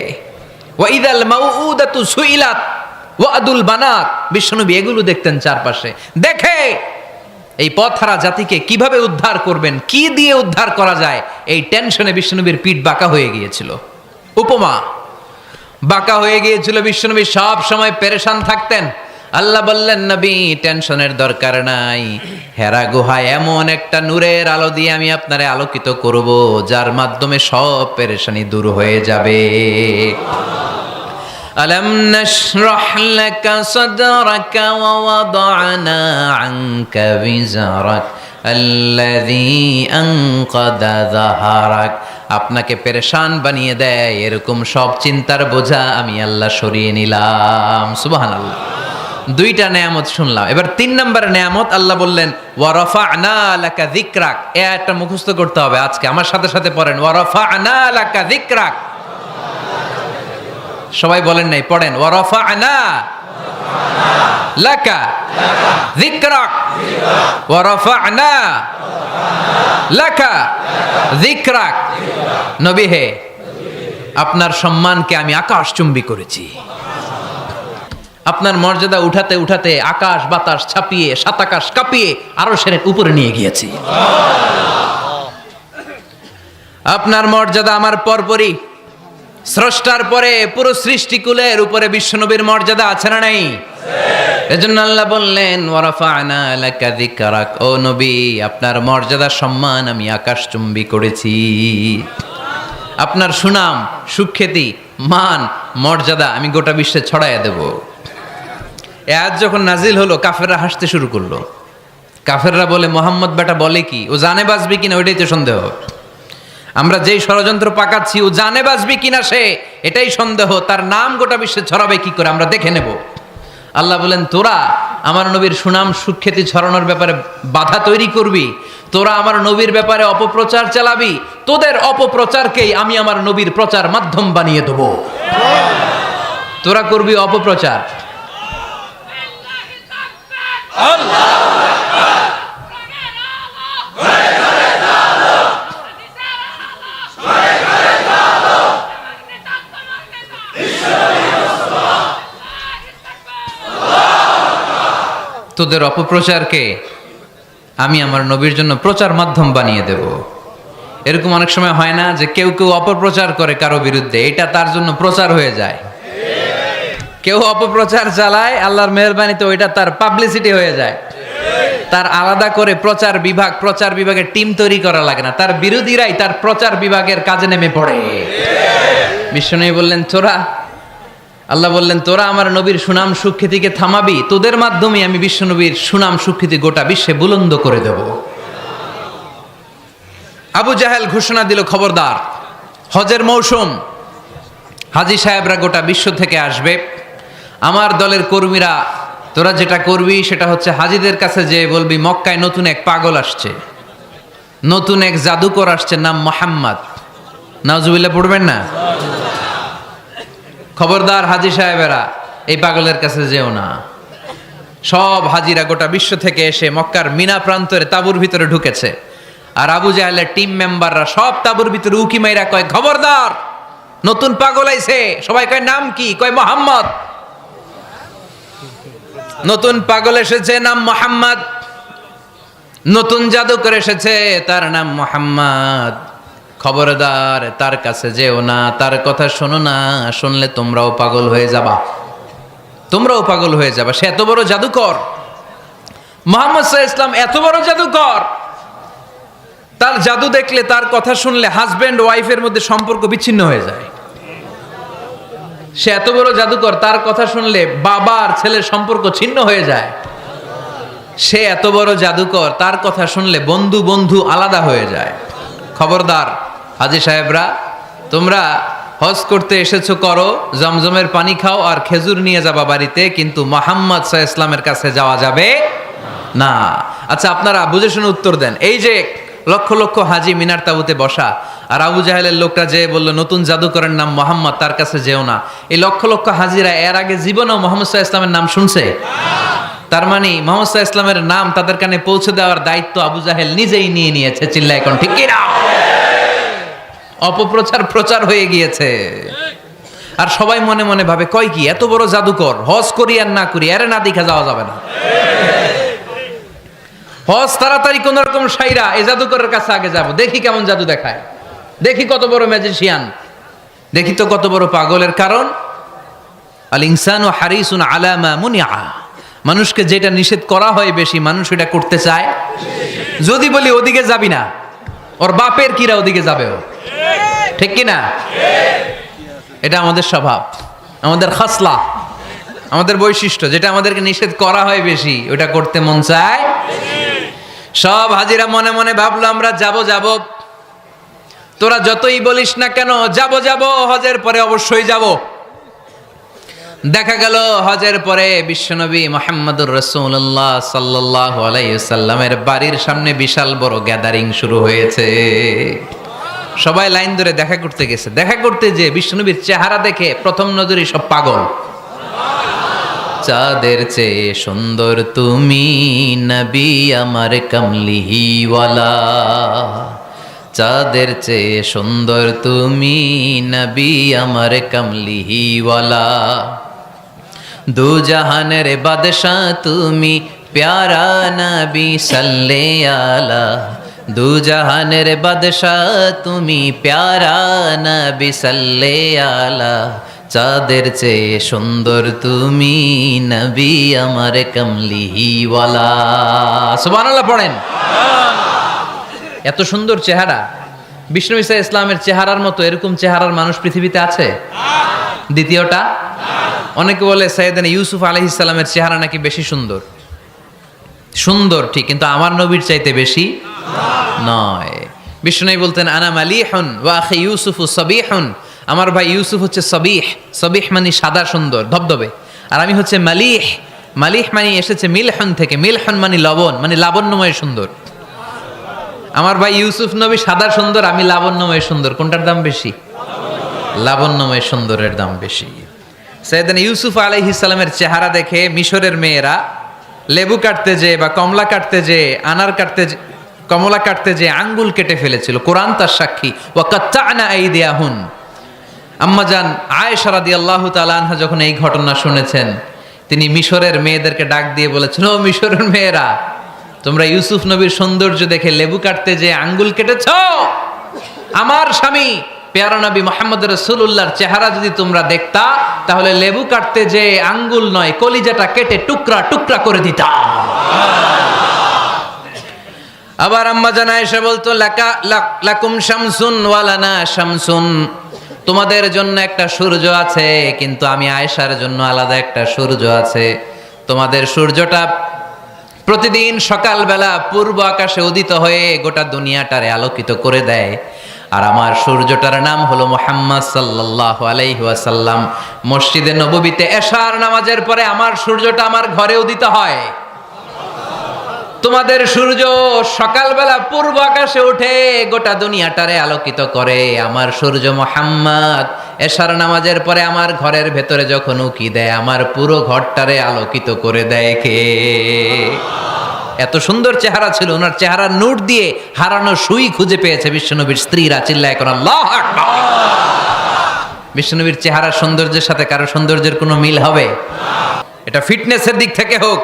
ওয়াইদাল মাউউদাতু সুইলাত ওয়াদুল বানাত। বিশ্বনবী এগুলো দেখতেন চারপাশে, দেখে এই পথহারা জাতিকে কিভাবে উদ্ধার করবেন, কি দিয়ে উদ্ধার করা যায়, এই টেনশনে বিশ্বনবীর পিঠ বাঁকা হয়ে গিয়েছিল। উপমা, বাঁকা হয়ে গিয়েছিল। বিশ্বনবী সব সময় পেরেশান থাকতেন। আল্লাহ বললেন, নবী টেনশনের দরকার নাই, হেরা গুহায় এমন একটা নূরের আলো দিয়ে আমি আপনারে আলোকিত করব, যার মাধ্যমে সব পেরেশানি দূর হয়ে যাবে। আলাম নাশরাহ লাকা সাদরাকা ওয়া ওয়াদা'না আনকা বিজরাক আল্লাযী আনকাদা যাহরাক। আপনাকে পেরেশান বানিয়ে দেয় এরকম সব চিন্তার বোঝা আমি আল্লাহ সরিয়ে নিলাম। সুবহানাল্লাহ। দুইটা নেয়ামত শুনলাম, এবার 3 নম্বর নেয়ামত। আল্লাহ বললেন, ওয়া রাফা'না লাকা যিকরাক। এই আয়াতটা মুখস্থ করতে হবে আজকে, আমার সাথে সাথে পড়েন, ওয়া রাফা'না লাকা যিকরাক। সবাই বলেন নাই, পড়েন, ওয়া রাফা'না লাকা যিকরাক ওয়া রাফা'না লাকা যিকরাক। নবী হে, আপনার সম্মানকে আমি আকাশচুম্বী করেছি। আপনার মর্যাদা উঠাতে উঠাতে আকাশ বাতাস ছাপিয়ে, সাত আকাশ কাঁপিয়ে আরশের উপরে নিয়ে গিয়েছি। আপনার মর্যাদা আমার পরপরই, স্রষ্টার পরে পুরো সৃষ্টিকুলের উপরে বিশ্বনবীর মর্যাদা আছে না নাই? এজন্য আল্লাহ বললেন, ওয়া রাফা'না লাকা যিকরাক। ও নবী, আপনার মর্যাদা সম্মান আমি আকাশচুম্বী করেছি। আপনার সুনাম, সুখ্যাতি, মান, মর্যাদা আমি গোটা বিশ্বে ছড়াইয়া দেব। এ আয়াত যখন নাজিল হলো, কাফেররা হাসতে শুরু করলো। কাফেররা বলে মোহাম্মদ বেটা বলে কি, ও জানে বাঁচবি কিনা ওইটাই তো সন্দেহ। আমরা যেই ষড়যন্ত্র পাকাচ্ছি ও জানে বাঁচবি কিনা সে এটাই সন্দেহ। তার নাম গোটা বিশ্বে ছড়াবে কি করে আমরা দেখে নেব। আল্লাহ বলেন, তোরা আমার নবীর সুনাম সুখ্যাতি ছড়ানোর ব্যাপারে বাধা তৈরি করবি, তোরা আমার নবীর ব্যাপারে অপপ্রচার চালাবি, তোদের অপপ্রচারকেই আমি আমার নবীর প্রচার মাধ্যম বানিয়ে দেব। তোরা করবি অপপ্রচার। তোদের অপপ্রচারকে আমি আমার নবীর জন্য প্রচার মাধ্যম বানিয়ে দেব। এরকম অনেক সময় হয় না যে কেউ কেউ অপপ্রচার করে কারো বিরুদ্ধে, এটা তার জন্য প্রচার হয়ে যায়। কেউ অপপ্রচার চালায়, আল্লাহর মেহেরবানিতে ওইটা তার পাবলিসিটি হয়ে যায়। তার আলাদা করে প্রচার বিভাগের টিম তৈরি করা লাগে না, তার বিরোধীরাই তার প্রচার বিভাগের কাজে নেমে পড়ে। বিশ্বনবী বললেন আল্লাহ বললেন, তোরা আমার নবীর সুনাম সুখ্যাতিকে থামাবি, তোদের মাধ্যমে আমি বিশ্বনবীর সুনাম সুখ্যাতি গোটা বিশ্বে বুলন্দ করে দেব। আবু জাহেল ঘোষণা দিল, খবরদার, হজের মৌসুম, হাজী সাহেবরা গোটা বিশ্ব থেকে আসবে, আমার দলের কর্মীরা তোরা যেটা করবি সেটা হচ্ছে হাজীদের কাছে যে বলবি মক্কায় নতুন এক পাগল আসছে, নতুন এক জাদুকর আসছে, নাম মুহাম্মদ। নাউজুবিল্লাহ পড়বেন না? খবরদার হাজী সাহেবেরা, এই পাগলের কাছে যেও না। সব হাজিরা গোটা বিশ্ব থেকে এসে মক্কার মিনা প্রান্তরে তাঁবুর ভিতরে ঢুকেছে, আর আবু জাহেলের টিম মেম্বাররা সব তাঁবুর ভিতরে উকি মাইরা কয়, খবরদার, নতুন পাগল আইছে। সবাই কয়, নাম কি? কয়, মুহাম্মদ। নতুন পাগল এসেছে, নাম মুহাম্মদ। নতুন জাদুকর এসেছে, তার নাম মুহাম্মদ। খবরদার, তার কাছে যেও না, তার কথা শোনো না, শুনলে তোমরাও পাগল হয়ে যাবা, তোমরাও পাগল হয়ে যাবা। সে এত বড় জাদুকর, মুহাম্মদ সাল্লাল্লাহু আলাইহি ওয়াসাল্লাম এত বড় জাদুকর, তার জাদু দেখলে, তার কথা শুনলে হাজবেন্ড ওয়াইফের মধ্যে সম্পর্ক বিচ্ছিন্ন হয়ে যায়। সে এত বড় জাদুকর, তার কথা শুনলে বাবা আর ছেলের সম্পর্ক ছিন্ন হয়ে যায়। সে এত বড় জাদুকর, তার কথা শুনলে বন্ধু বন্ধু আলাদা হয়ে যায়। খবরদার হাজী সাহেবরা, তোমরা হজ করতে এসেছো, করো, জমজমের পানি খাও আর খেজুর নিয়ে যাবা বাড়িতে, কিন্তু মুহাম্মদ সাল্লাল্লাহু আলাইহি ওয়াসাল্লামের কাছে যাওয়া যাবে না। আচ্ছা, আপনারা বুঝে শুনে উত্তর দেন। এই যে লক্ষ লক্ষ হাজী মিনার তাঁবুতে বসা, আর আবু জাহেলের লোকটা যে বলল নতুন জাদুকরের নাম মুহাম্মদ, তার কাছে যেও না, এই লক্ষ লক্ষ হাজীরা এর আগে জীবনেও মুহাম্মদ সাল্লাল্লাহু আলাইহি ওয়াসাল্লামের নাম শুনছে? তার মানে মুহাম্মদ সাল্লাল্লাহু আলাইহি ওয়াসাল্লামের নাম তাদের কানে পৌঁছে দেওয়ার দায়িত্ব আবু জাহেল নিজেই নিয়ে নিয়েছে। চিল্লায় এখন ঠিক কি না? প্রচার হয়ে গিয়েছে। আর সবাই মনে মনে ভাবে, কয় কি, এত বড় জাদুকর, হজ করি আর না করি, এরে না দেখা যাওয়া যাবে না। হজ তাড়াতাড়ি কোন রকম সাইরা এই জাদুকরের কাছে আগে যাব, দেখি কেমন জাদু দেখায়, দেখি কত বড় ম্যাজিশিয়ান, দেখি তো কত বড় পাগলের। কারণ আল ইনসানু হারিসুন আলা মা মুনিআ, মানুষকে যেটা নিষেধ করা হয় বেশি, মানুষ এটা করতে চায়। যদি বলি ওদিকে যাবি না, ওর বাপের কিরা ওদিকে যাবে, ও ঠিক কি না? এটা আমাদের স্বভাব, আমাদের খাসলা, আমাদের বৈশিষ্ট্য, যেটা আমাদেরকে নিষেধ করা হয় বেশি, ওটা করতে মন চায়। সব হাজিরা মনে মনে ভাবলো, আমরা যাব, তোরা যতই বলিস না কেন যাব, হজের পরে অবশ্যই যাব। দেখা গেল হজের পরে বিশ্বনবী মুহাম্মদুর রাসূলুল্লাহ সাল্লাল্লাহু আলাইহি ওয়াসাল্লামের বাড়ির সামনে বিশাল বড় গ্যাদারিং শুরু হয়েছে। সবাই লাইন ধরে দেখা করতে গেছে। দেখা করতে যে বিশ্বনবীর চেহারা দেখে প্রথম নজরে সব পাগল। চাঁদের চেয়ে সুন্দর তুমি নবী আমার কামলিওয়ালা, চাঁদের চেয়ে সুন্দর তুমি নবী আমার কামলিওয়ালা, দু জাহানের বাদশাহ তুমি প্যারা নবী সাল্লে আলা, দু জাহানের বাদশাহ তুমি প্যারা নবী সাল্লে আলা, চাঁদের চেয়ে সুন্দর তুমি নবী আমার কামলিওয়ালা। সুবহানাল্লাহ পড়েন। এত সুন্দর চেহারা, বিষ্ণু ঈসা ইসলামের চেহারার মতো এরকম চেহারার মানুষ পৃথিবীতে আছে? দ্বিতীয়টা, অনেকে বলে সাইয়েদনা ইউসুফ আলাইহিস সালামের চেহারা নাকি বেশি সুন্দর। সুন্দর ঠিক, কিন্তু আমার নবীর চাইতে বেশি নয়। বিষ্ণু বলতেন আনা মালিহুন ওয়া আখি ইউসুফু সাবিহুন, আমার ভাই ইউসুফ হচ্ছে সাবিহ, সাবিহ মানে সাদা সুন্দর ধবধবে, আর আমি হচ্ছে মালিহ, মালিহ মানে এসেছে মিলহন থেকে, মিলহন মানে লবণ, মানে লাবণ্যময় সুন্দর। আমার ভাই ইউসুফ নবী সাদা সুন্দর, আমি লাবণ্যময় সুন্দর, কোনটার দাম বেশি? লাবণ্যময় সুন্দরের দাম বেশি। সাইয়েদনা ইউসুফ আলাইহিস সালামের চেহারা দেখে মিশরের মেয়েরা লেবু কাটতে যে বা কমলা কাটতে যে আনার কাটতে কমলা কাটতে যে আঙ্গুল কেটে ফেলেছিল, কোরআন তার সাক্ষী। ওয়া কাত্তানা আইদিয়াহুন, আম্মাজান আয়েশা রাদিয়াল্লাহু তাআলা আনহা যখন এই ঘটনা শুনেছেন, তিনি মিশরের মেয়েদেরকে ডাক দিয়ে বলেছেন, ও মিশরের মেয়েরা, তোমরা ইউসুফ নবীর সৌন্দর্য দেখে লেবু কাটতে যে আঙ্গুল কেটেছ, আমার স্বামী পেয়ারা নবী মুহাম্মদ রাসূলুল্লাহর চেহারা যদি তোমরা দেখতা, তাহলে লেবু কাটতে যে আঙ্গুল নয়, কলিজাটা কেটে টুকরা টুকরা করে দিতা। আবার আম্মা জান আয়েশা বলতো, লাকুম শামসুন ওয়া লানা শামসুন, তোমাদের জন্য একটা সূর্য আছে, কিন্তু আমি আয়েশার জন্য আলাদা একটা সূর্য আছে। তোমাদের সূর্যটা প্রতিদিন সকালবেলা পূর্ব আকাশে উদিত হয়ে গোটা দুনিয়াটারে আলোকিত করে দেয়, আর আমার সূর্যটার নাম হলো মুহাম্মদ সাল্লাল্লাহু আলাইহি ওয়াসাল্লাম। মসজিদে নববীতে এশার নামাজের পরে আমার সূর্যটা আমার ঘরে উদিত হয়। তোমাদের সূর্য সকালবেলা পূর্ব আকাশে উঠে গোটা দুনিয়াটারে আলোকিত করে, আমার সূর্য মুহাম্মদ এশার নামাজের পরে আমার ঘরের ভেতরে যখন উকি দেয়, আমার পুরো ঘরটারে আলোকিত করে দেয় কে? এত সুন্দর চেহারা ছিল, ওনার চেহারার নূর দিয়ে হারানো সুই খুঁজে পেয়েছে বিশ্বনবীর স্ত্রীরা। চিল্লায় কোন আল্লাহু আকবার। বিশ্বনবীর চেহারার সৌন্দর্যের সাথে কারো সৌন্দর্যের কোনো মিল হবে? এটা ফিটনেসের দিক থেকে হোক,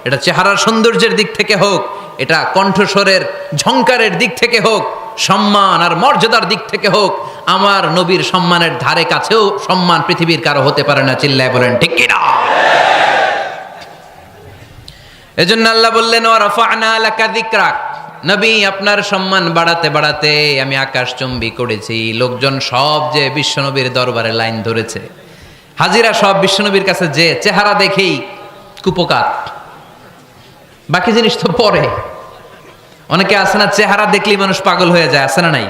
এটা চেহারার সৌন্দর্যের দিক থেকে হোক, এটা কণ্ঠস্বরের ঝংকারের দিক থেকে হোক, সম্মান আর মর্যাদার দিক থেকে হোক, আমার নবীর সম্মানের ধারে কাছেও সম্মান পৃথিবীর কারো হতে পারে না। চিল্লায় বলেন ঠিক কিনা? এজন্য আল্লাহ বললেন, ওয়া রাফা'না লাকা যিকরাক, নবী আপনার সম্মান বাড়াতে বাড়াতে আমি আকাশচুম্বী করেছি। লোকজন সব যে বিশ্বনবীর দরবারে লাইন ধরেছে, হাজিরা সব বিশ্বনবীর কাছে, যে চেহারা দেখেই কুপকার, বাকি জিনিস তো পরে। অনেকে আছে না, চেহারা দেখলেই মানুষ পাগল হয়ে যায়, আছে না নাই?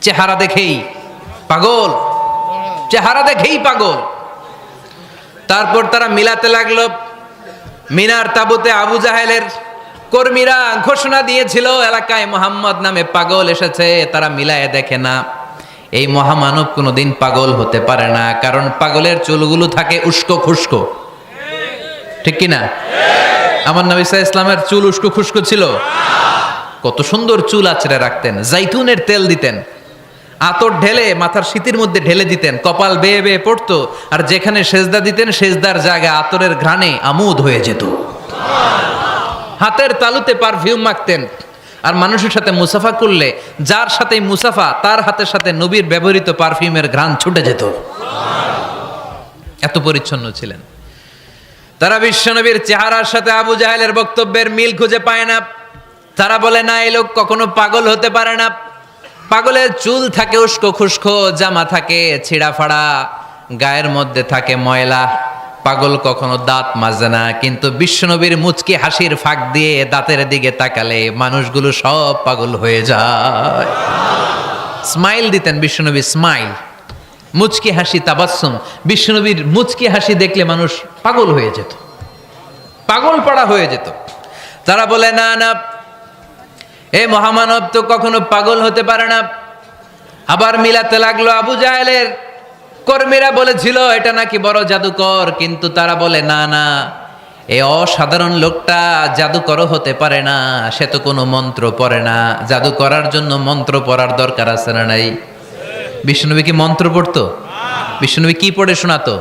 চেহারা দেখেই পাগল, চেহারা দেখেই পাগল। তারপর তারা মিলাতে লাগলো। মিনার তাবুতে আবু জাহেলের কর্মীরা ঘোষণা দিয়েছিল, এলাকায় মোহাম্মদ নামে পাগল এসেছে। তারা মিলায়ে দেখে না, এই মহামানব কোনোদিন পাগল হতে পারে না, কারণ পাগলের চুলগুলো থাকে উস্কো খুস্কো, ঠিক কিনা? আমার নবী সাল্লাল্লাহু আলাইহি ইসলামের চুল উস্কো খুস্কো ছিল? কত সুন্দর চুল আঁচড়ে রাখতেন, জাইতুনের তেল দিতেন, আতর ঢেলে মাথার শীতের মধ্যে ঢেলে দিতেন, কপাল বেয়ে বেয়ে পড়তো, আর যেখানে সেজদা দিতেন সেজদার জায়গা আতরের ঘ্রাণে আমোদ হয়ে যেত। হাতের তালুতে পারফিউম মাখতেন, আর মানুষের সাথে মুসাফা করলে যার সাথে মুসাফা তার হাতের সাথে নবীর ব্যবহৃত পারফিউমের ঘ্রাণ ছুটে যেত। এত পরিচ্ছন্ন ছিলেন তারা। বিশ্বনবীর চেহারার সাথে আবু জাহেলের বক্তব্যের মিল খুঁজে পায় না। তারা বলে, না, এই লোক কখনো পাগল হতে পারে না। পাগলের চুল থাকে উস্কো খুস্কো, জামা থাকে ছিঁড়া ফাড়া, গায়ের মধ্যে থাকে ময়লা। পাগল কখনো দাঁত মাজে না, কিন্তু বিশ্বনবীর মুচকি হাসির ফাঁক দিয়ে দাঁতের দিকে তাকালে মানুষগুলো সব পাগল হয়ে যায়। স্মাইল দিতেন বিশ্বনবী, স্মাইল, মুচকি হাসি, তাবাসসুম। বিশ্বনবীর মুচকি হাসি দেখলে মানুষ পাগল হয়ে যেত, পাগল পাড়া হয়ে যেত। তারা বলে, না না, এ মহামানব তো কখনো পাগল হতে পারে না। আবার মিলাতে লাগলো। আবু জাহেলের কর্মীরা বলেছিল এটা নাকি বড় জাদুকর, কিন্তু তারা বলে, না না, এই অসাধারণ লোকটা জাদুকরও হতে পারে না, সে তো কোনো মন্ত্র পড়ে না। জাদু করার জন্য মন্ত্র পড়ার দরকার আছে না নাই? বিষ্ণুনবী কি মন্ত্র পড়তো? বিষ্ণুনবী কি পড়ে শোনাতো?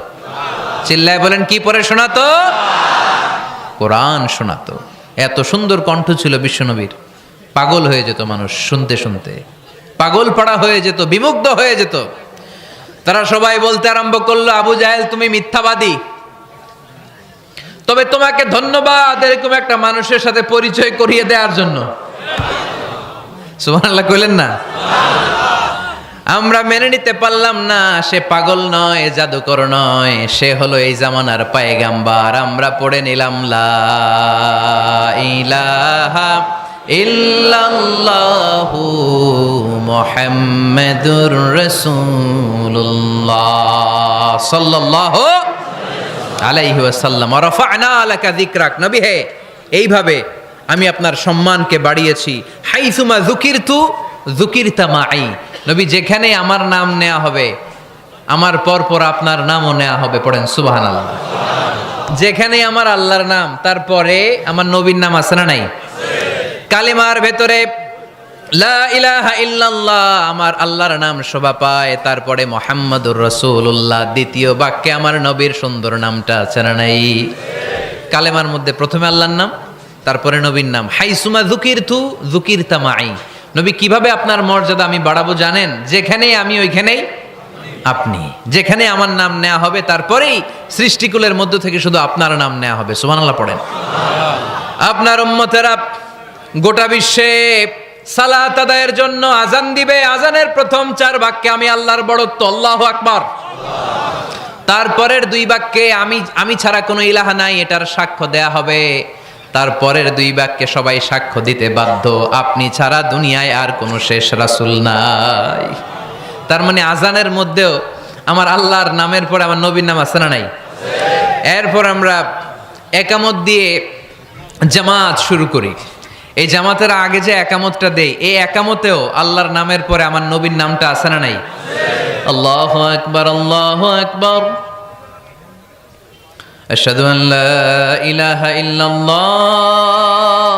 চিল্লায় বলেন, কি পড়ে শোনাতো? কোরআন শোনাতো। এত সুন্দর কণ্ঠ ছিল বিশ্বনবীর, পাগল হয়ে যেত মানুষ শুনতে শুনতে, পাগল পাড়া হয়ে যেত, বিমুগ্ধ হয়ে যেত। তারা সবাই বলতে আরম্ভ করলো, আবু জাহেল তুমি মিথ্যাবাদী, তবে তোমাকে ধন্যবাদ এরকম একটা মানুষের সাথে পরিচয় করিয়ে দেওয়ার জন্য। সুবহানাল্লাহ কইলেন না? আমরা মেনে নিতে পারলাম না সে পাগল নয়, জাদুকর নয়, সে হলো এই জামানার পায়গাম্বার। আমরা পড়ে নিলাম লা ইলাহা ইল্লাল্লাহু মুহাম্মাদুর রাসূলুল্লাহ সাল্লাল্লাহু আলাইহি ওয়াসাল্লাম। রাফা'না লাকা যিকরাক, নবী হে এইভাবে আমি আপনার সম্মানকে বাড়িয়েছি। হাইসুমা যুকিরতু যুকিরতা মাই, নবী যেখানে আমার নাম নেওয়া হবে আমার পর আপনার নামও নেওয়া হবে। পড়েন সুবহানাল্লাহ। যেখানে আমার আল্লাহর নাম তারপরে আমার নবীর নাম আছে না নাই? কালেমার ভেতরে লা ইলাহা ইল্লাল্লাহ আমার আল্লাহর নাম শোভা পায়, তারপরে মুহাম্মাদুর রাসূলুল্লাহ দ্বিতীয় বাক্যে আমার নবীর সুন্দর নামটা আছে না নাই? কালেমার মধ্যে প্রথমে আল্লাহর নাম, তারপরে নবীর নাম। হাইসুমা যুকিরতু যুকিরতা মাই, নবী কিভাবে আপনার মর্যাদা আমি বাড়াবো জানেন? যেখানেই আমি ওইখানেই আপনি, যেখানে আমার নাম নেওয়া হবে তারপরেই সৃষ্টিকুলের মধ্য থেকে শুধু আপনার নাম নেওয়া হবে। সুবহানাল্লাহ পড়েন। আপনার উম্মতেরা গোটা বিশ্বে সালাত আদায়ের জন্য আজান দিবে, আজানের প্রথম 4 বাক্যে আমি আল্লাহর বড়ত্ব আল্লাহু আকবার, তারপরের 2 বাক্যে আমি ছাড়া কোনো ইলাহা নাই এটার সাক্ষ্য দেয়া হবে, তারপরের 2 বাক্যে সবাই সাক্ষ্য দিতে বাধ্য আপনি ছাড়া দুনিয়ায় আর কোনো শেষ রাসূল নাই। তার মানে আজানের মধ্যেও আমার আল্লাহর নামের পরে আমার নবীর নাম আছে না নাই? এরপর আমরা একামত দিয়ে জামাত শুরু করি। এই জামাতের আগে যে একামতটা দেই, এই একামতেও আল্লাহর নামের পরে আমার নবীর নামটা আছে না নাই? আল্লাহু আকবার, আল্লাহু আকবার, আশহাদু আন লা ইলাহা ইল্লাল্লাহ,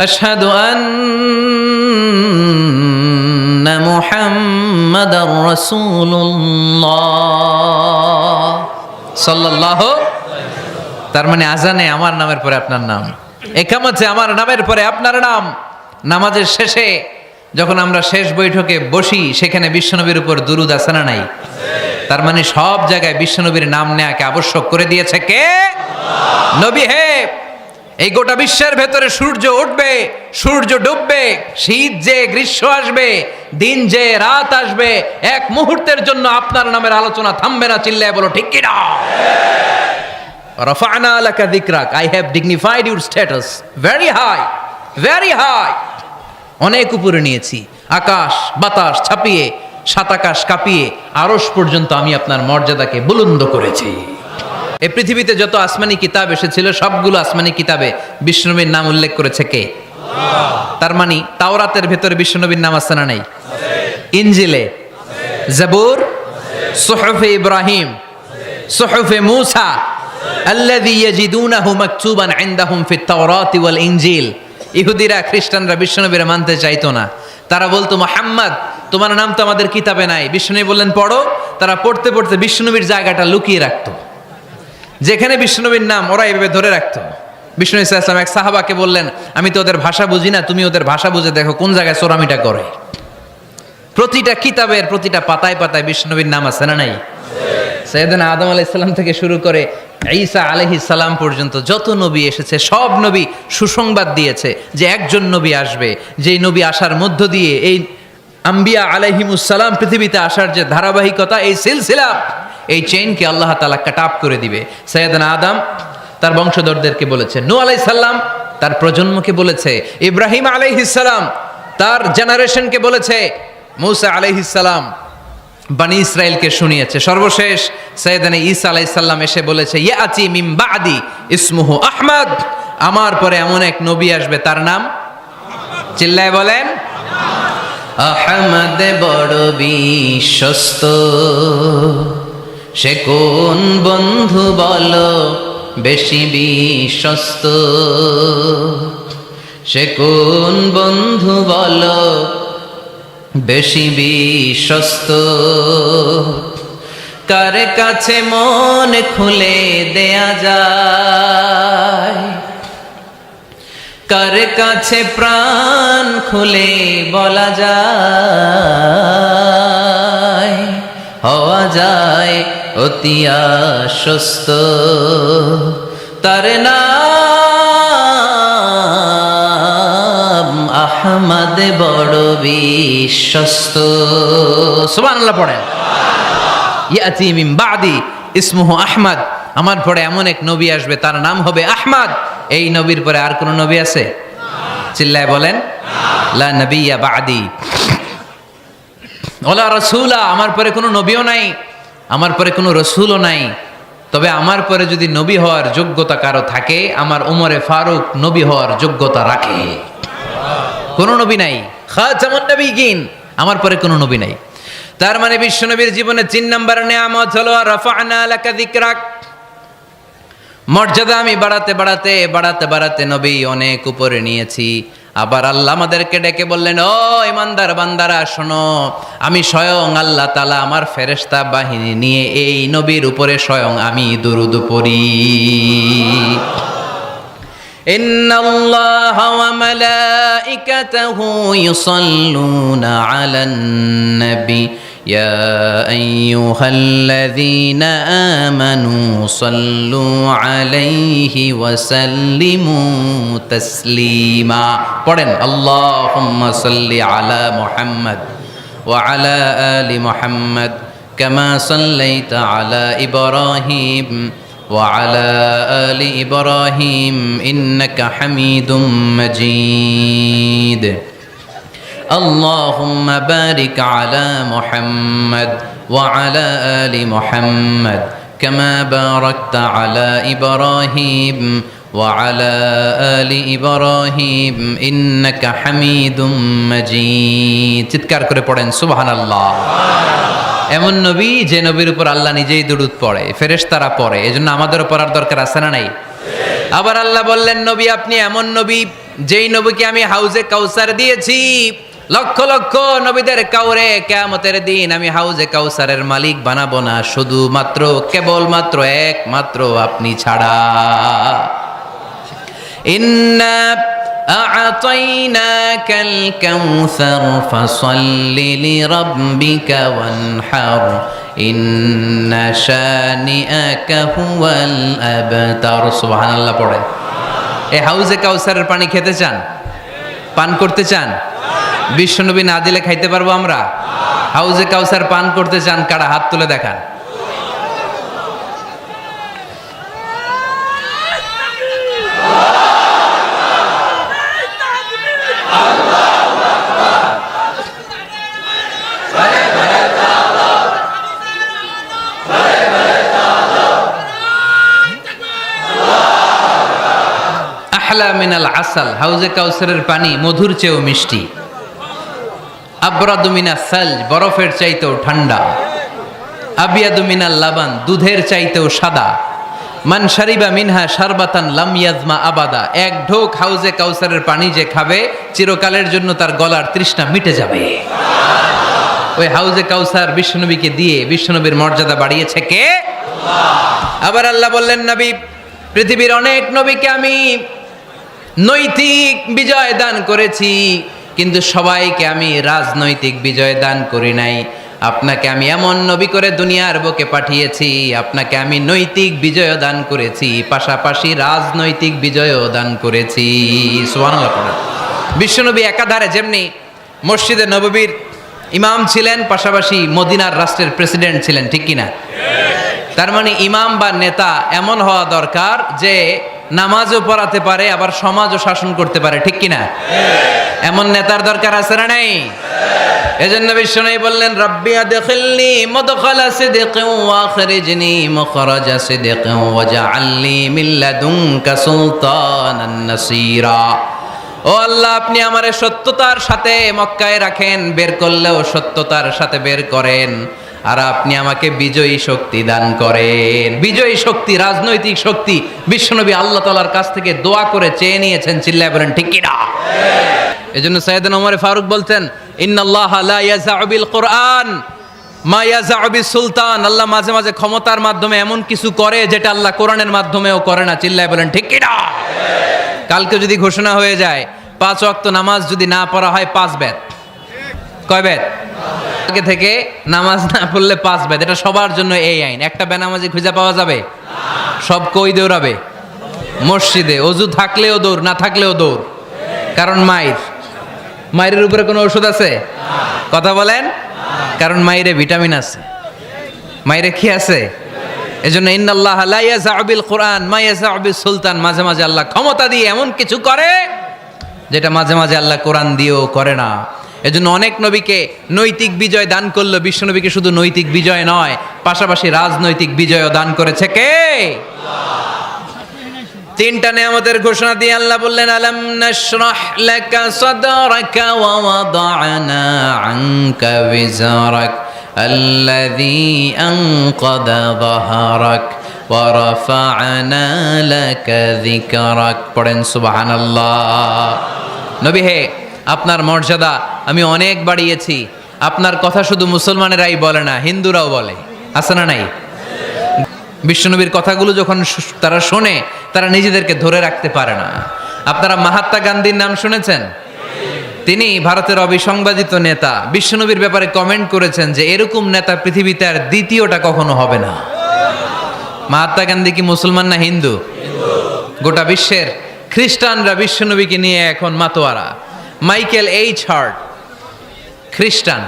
আশহাদু আন্না মুহাম্মাদার রাসূলুল্লাহ সাল্লাল্লাহু। তার মানে আজানে আমার নামের পরে আপনার নাম, একামতে আমার নামের পরে আপনার নাম। নামাজের শেষে যখন আমরা শেষ বৈঠকে বসি সেখানে বিশ্বনবীর উপর দুরূদ আছে না নাই? তার মানে সব জায়গায় বিশ্বনবীর নাম নেয়াকে আবশ্যক করে দিয়েছে কে? নবী হে এই গোটা বিশ্বের ভেতরে সূর্য উঠবে, সূর্য ডুববে, শীত যে গ্রীষ্ম আসবে, দিন যে রাত আসবে, এক মুহূর্তের জন্য আপনার নামের আলোচনা থামবে না। চিল্লায় বলো ঠিক কি না? রাফা'না লাকা যিকরাক, I have dignified your status very high, very high, অনেক উপরে নিয়েছি। আকাশ বাতাস ছাপিয়ে, 7 আকাশ কাঁপিয়ে আরশ পর্যন্ত আমি আপনার মর্যাদাকে বুলন্দ করেছি। এই পৃথিবীতে যত আসমানি কিতাব এসেছিল সবগুলো আসমানি কিতাবে বিষ্ণুনবীর নাম উল্লেখ করেছে কে? তার মানে তাওরাতের ভেতরে বিষ্ণুনবীর নাম আছে না নাই? ইনজিলে, জাবুর, সুহুফে ইব্রাহিম, সুহুফে মূসা, আল্লাযী ইয়াজিদুনাহু মাকতুবান ইনদাহুম ফিত তাওরাতি ওয়াল ইনজিল। ইহুদিরা খ্রিস্টানরা বিষ্ণুনবীর মানতে চাইতো না। তারা বলতো মুহাম্মদ তোমার নাম তো আমাদের কিতাবে নাই। বিষ্ণুনবী বললেন পড়ো। তারা পড়তে পড়তে বিষ্ণুনবীর জায়গাটা লুকিয়ে রাখতো। যেখানে বিষ্ণুনবীর নাম ওরা এভাবে ধরে রাখতো। বিষ্ণু ইসা ইসলাম এক সাহাবাকে বললেন আমি তো ওদের ভাষা বুঝি না, তুমি ওদের ভাষা বুঝে দেখো কোন জায়গায় চোরামিটা করে। প্রতিটা কিতাবের প্রতিটা পাতায় পাতায় বিষ্ণুনবীর নাম আছে না নাই? সাইয়েদনা আদম আলাইহিস সালাম থেকে শুরু করে ঈসা আলাইহিস সালাম পর্যন্ত যত নবী এসেছে সব নবী সুসংবাদ দিয়েছে যে একজন নবী আসবে, যেই নবী আসার মধ্য দিয়ে এই আম্বিয়া আলাইহিমুস সালাম পৃথিবীতে আসার যে ধারাবাহিকতা, এই সিলসিলা, এই চেইনকে আল্লাহ তাআলা কাট অফ করে দিবে। সাইয়েদনা আদম তার বংশধরদেরকে বলেছে, নূহ আলাইহিস সালাম তার প্রজন্মকে বলেছে, ইব্রাহিম আলাইহিস সালাম তার জেনারেশনকে বলেছে, মূসা আলাইহিস সালাম বনি ইসরাইলকে শুনিয়েছে। সর্বশেষ সাইয়েদনা ঈসা আলাইহিস সালাম এসে বলেছে, ইয়াতি মিন বাদি ইসমুহু আহমদ, আমার পরে এমন এক নবী আসবে তার নাম চিল্লায় বলেন আহমদ। বড় বিশ্বস্ত সে কোন বন্ধু বলো বেশি বিশ্বস্ত, সে কোন বন্ধু বলো বেশি বিশ্বস্ত, কার কাছে মন খুলে দেয়া যায়, কার কাছে প্রাণ খুলে বলা যায়, হওয়া যায় অতি আশ্বস্ত, তার নাম আহমদ বড় বিশ্বস্ত। সুবহানাল্লাহ পড়েন। ইয়াতি মিন বাদি ইসমুহু আহমদ, আমার পরে এমন এক নবী আসবে তার নাম হবে আহমদ। এই নবীর পরে আর কোন নবী আছে? চিল্লায় বলেন লা নবিয়্যা বাদি ওয়ালা রাসূলা, আমার পরে কোনো নবীও নাই, আমার পরে কোনো রাসূলও নাই। তবে আমার পরে যদি নবী হওয়ার যোগ্যতা কারো থাকে, আমার ওমরে ফারুক নবী হওয়ার যোগ্যতা রাখে। কোনো নবী নাই, খাতামুন নবিয়্যিন, আমার পরে কোনো নবী নাই। তার মানে বিশ্বনবীর জীবনে 3 নাম্বার নিয়ামত হলো রাফা'না লাকা যিকরাক, মর্যাদা আমি বাড়াতে বাড়াতে বাড়াতে বাড়াতে নবী অনেক উপরে নিয়েছি। আবার আল্লাহ আমাদেরকে ডেকে বললেন, ও ইমানদার বান্দারা শোনো, আমি স্বয়ং আল্লাহ তাআলা আমার ফেরেশতা বাহিনী নিয়ে এই নবীর উপরে স্বয়ং আমি দুরূদ পড়ি। ইন্নাল্লাহা ওয়া মালাইকাতাহু ইউসাল্লুনা আলান নবী ইয়া আইয়ুহাল্লাযীনা আমানু সাল্লু আলাইহি ওয়া সাল্লিমু তাসলিমা। পড়েন আল্লাহুম্মা সাল্লি আলা মুহাম্মদ ওয়া আলা আলি মুহাম্মদ কামা সাল্লাইতা আলা ইব্রাহিম ওয়া আলা আলি ইব্রাহিম ইন্নাকা হামিদুম মাজিদ। اللهم بارك على محمد وعلى آل محمد كما باركت على إبراهيم وعلى آل إبراهيم إنك حميد مجيد। চিৎকার করে পড়েন সুবহানাল্লাহ। এমন নবী যে নবীর উপর আল্লাহ নিজেই দুরূদ পড়ে, ফেরেশতারা পড়ে, এজন্য আমাদেরও পড়ার দরকার আছে না নাই? আবার আল্লাহ বললেন, নবী আপনি এমন নবী যেই নবীকে আমি হাউজে কাউসার দিয়েছি, লক্ষ লক্ষ নবীদের কাউরে কিয়ামতের দিন আমি হাউজে কাউসারের মালিক বানাবো না, শুধুমাত্র কেবলমাত্র একমাত্র আপনি ছাড়া। ইন্না আ'তাইনাকাল কাউসার ফাসাল্লি লিরাব্বিকা ওয়ানহার ইন্না শানিআকা হুয়াল আবতার। সুবহানাল্লাহ পড়ে। এই হাউজে কাউসারের পানি খেতে চান? পান করতে চান? বিশ্বনবী না দিলে খাইতে পারবো আমরা? হাউজে কাউসার পান করতে চান কারা? হাত তুলে দেখান। আহলা মিনাল আসাল, হাউজে কাউসারের পানি মধুর চেয়েও মিষ্টি। আবরাদু মিনাস সালজ, বরফের চাইতেও ঠান্ডা। আবিয়াদু মিনাল লাবান, দুধের চাইতেও সাদা। মান শারিবা মিনহা শারবাতান লাম ইয়াজমা আবাদা, এক ঢোক হাউজে কাউসারের পানি যে খাবে চিরকালের জন্য তার গলার তৃষ্ণা মিটে যাবে। ওই হাউজে কাউসার বিশ্বনবীকে দিয়ে বিশ্বনবীর মর্যাদা বাড়িয়েছে কে? আল্লাহ। আবার আল্লাহ বললেন, নবী পৃথিবীর অনেক নবীকে আমি নৈতিক বিজয় দান করেছি, কিন্তু সবাইকে আমি রাজনৈতিক বিজয় দান করি নাই। আপনাকে আমি এমন নবী করে দুনিয়ার বুকে পাঠিয়েছি, আপনাকে আমি নৈতিক বিজয় দান করেছি, পাশাপাশি রাজনৈতিক বিজয়ও দান করেছি। সুবহানাল্লাহ। বিশ্বনবী একাধারে যেমনি মসজিদে নববীর ইমাম ছিলেন, পাশাপাশি মদিনার রাষ্ট্রের প্রেসিডেন্ট ছিলেন, ঠিক কিনা? তার মানে ইমাম বা নেতা এমন হওয়া দরকার যে নামাজও পড়াতে পারে, আবার সমাজও শাসন করতে পারে, ঠিক কিনা? এমন নেতার দরকার আছে না নাই? এজন্য বিশ্বনবী বললেন, রব্বি আদখিলনি মুদখালা সিদকিন ওয়া আখরিজনি মুখরাজা সিদকিন ওয়াজআলনি মিন লাদুনকা সুলতানান নাসীরা। ও আল্লাহ, আপনি আমারে সত্যতার সাথে মক্কায় রাখেন, বের করলেও সত্যতার সাথে বের করেন, আর আপনি আমাকে বিজয়ী শক্তি দান করেন। বিজয়ী শক্তি, রাজনৈতিক শক্তি বিশ্বনবী আল্লাহ তাআলার কাছ থেকে দোয়া করে চেয়ে নিয়েছেন। চিল্লায় বলেন ঠিক কি না? এজন্য সাইয়েদনা ওমর ফারুক বলতেন, ইন্নাল্লাহা লা ইয়াযআউ বিল কুরআন মা ইয়াযআউ বিস সুলতান। আল্লাহ মাঝে মাঝে ক্ষমতার মাধ্যমে এমন কিছু করে যেটা আল্লাহ কোরআনের মাধ্যমেও করে না। চিল্লায় বলেন ঠিক কি না? কালকে যদি ঘোষণা হয়ে যায় 5 ওয়াক্ত নামাজ যদি না পড়া হয় 5 বেত। কয় বেত? আগে থেকে নামাজ না পড়লে 5 বেত। এটা সবার জন্য এই আইন। একটা বেনামাজি খুঁজে পাওয়া যাবে? সব কই দৌড়াবে? মসজিদে। অজু থাকলেও দৌড়, না থাকলেও দৌড়, কারণ মাইর। মায়ের উপরে কোনো ওষুধ আছে? কথা বলেন। কারণ মায়েরে ভিটামিন আছে, মায়েরে কি আছে? এজন্য ইন্নাল্লাহ লা ইয়াযআউ বিল কুরআন মা ইয়াযআউ বিস সুলতান, মাঝে মাঝে আল্লাহ ক্ষমতা দিয়ে এমন কিছু করে যেটা মাঝে মাঝে আল্লাহ কোরআন দিয়েও করে না। এজন্য অনেক নবীকে নৈতিক বিজয় দান করলো, বিশ্ব নবীকে শুধু নৈতিক বিজয় নয়, পাশাপাশি রাজনৈতিক বিজয়ও দান করেছে কে? তিনটা নিয়ামতের ঘোষণা দিয়ে আল্লাহ বললেন, আলাম নাশরাহ লাকা সাদরাকা ওয়া ওয়াদা'না আনকা বিজরাক আল্লাযী আনকাদা যাহরাক ওয়া রাফা'না লাকা যিকরাক। পড়েন সুবহানাল্লাহ। নবী হে, আপনার মর্যাদা আমি অনেক বাড়িয়েছি। আপনার কথা শুধু মুসলমানেরাই বলে না, হিন্দুরাও বলে, আছে না নাই? বিশ্বনবীর কথাগুলো যখন তারা শোনে, তারা নিজেদেরকে ধরে রাখতে পারে না। আপনারা মহাত্মা গান্ধীর নাম শুনেছেন? তিনি ভারতের অবিসংবাদিত নেতা। বিশ্বনবীর ব্যাপারে কমেন্ট করেছেন যে এরকম নেতা পৃথিবীতে আর দ্বিতীয়টা কখনো হবে না। মহাত্মা গান্ধী কি মুসলমান না হিন্দু? গোটা বিশ্বের খ্রিস্টানরা বিশ্বনবীকে নিয়ে এখন মাতোয়ারা। মাইকেল এইচ হার্ট, খ্রিস্টান,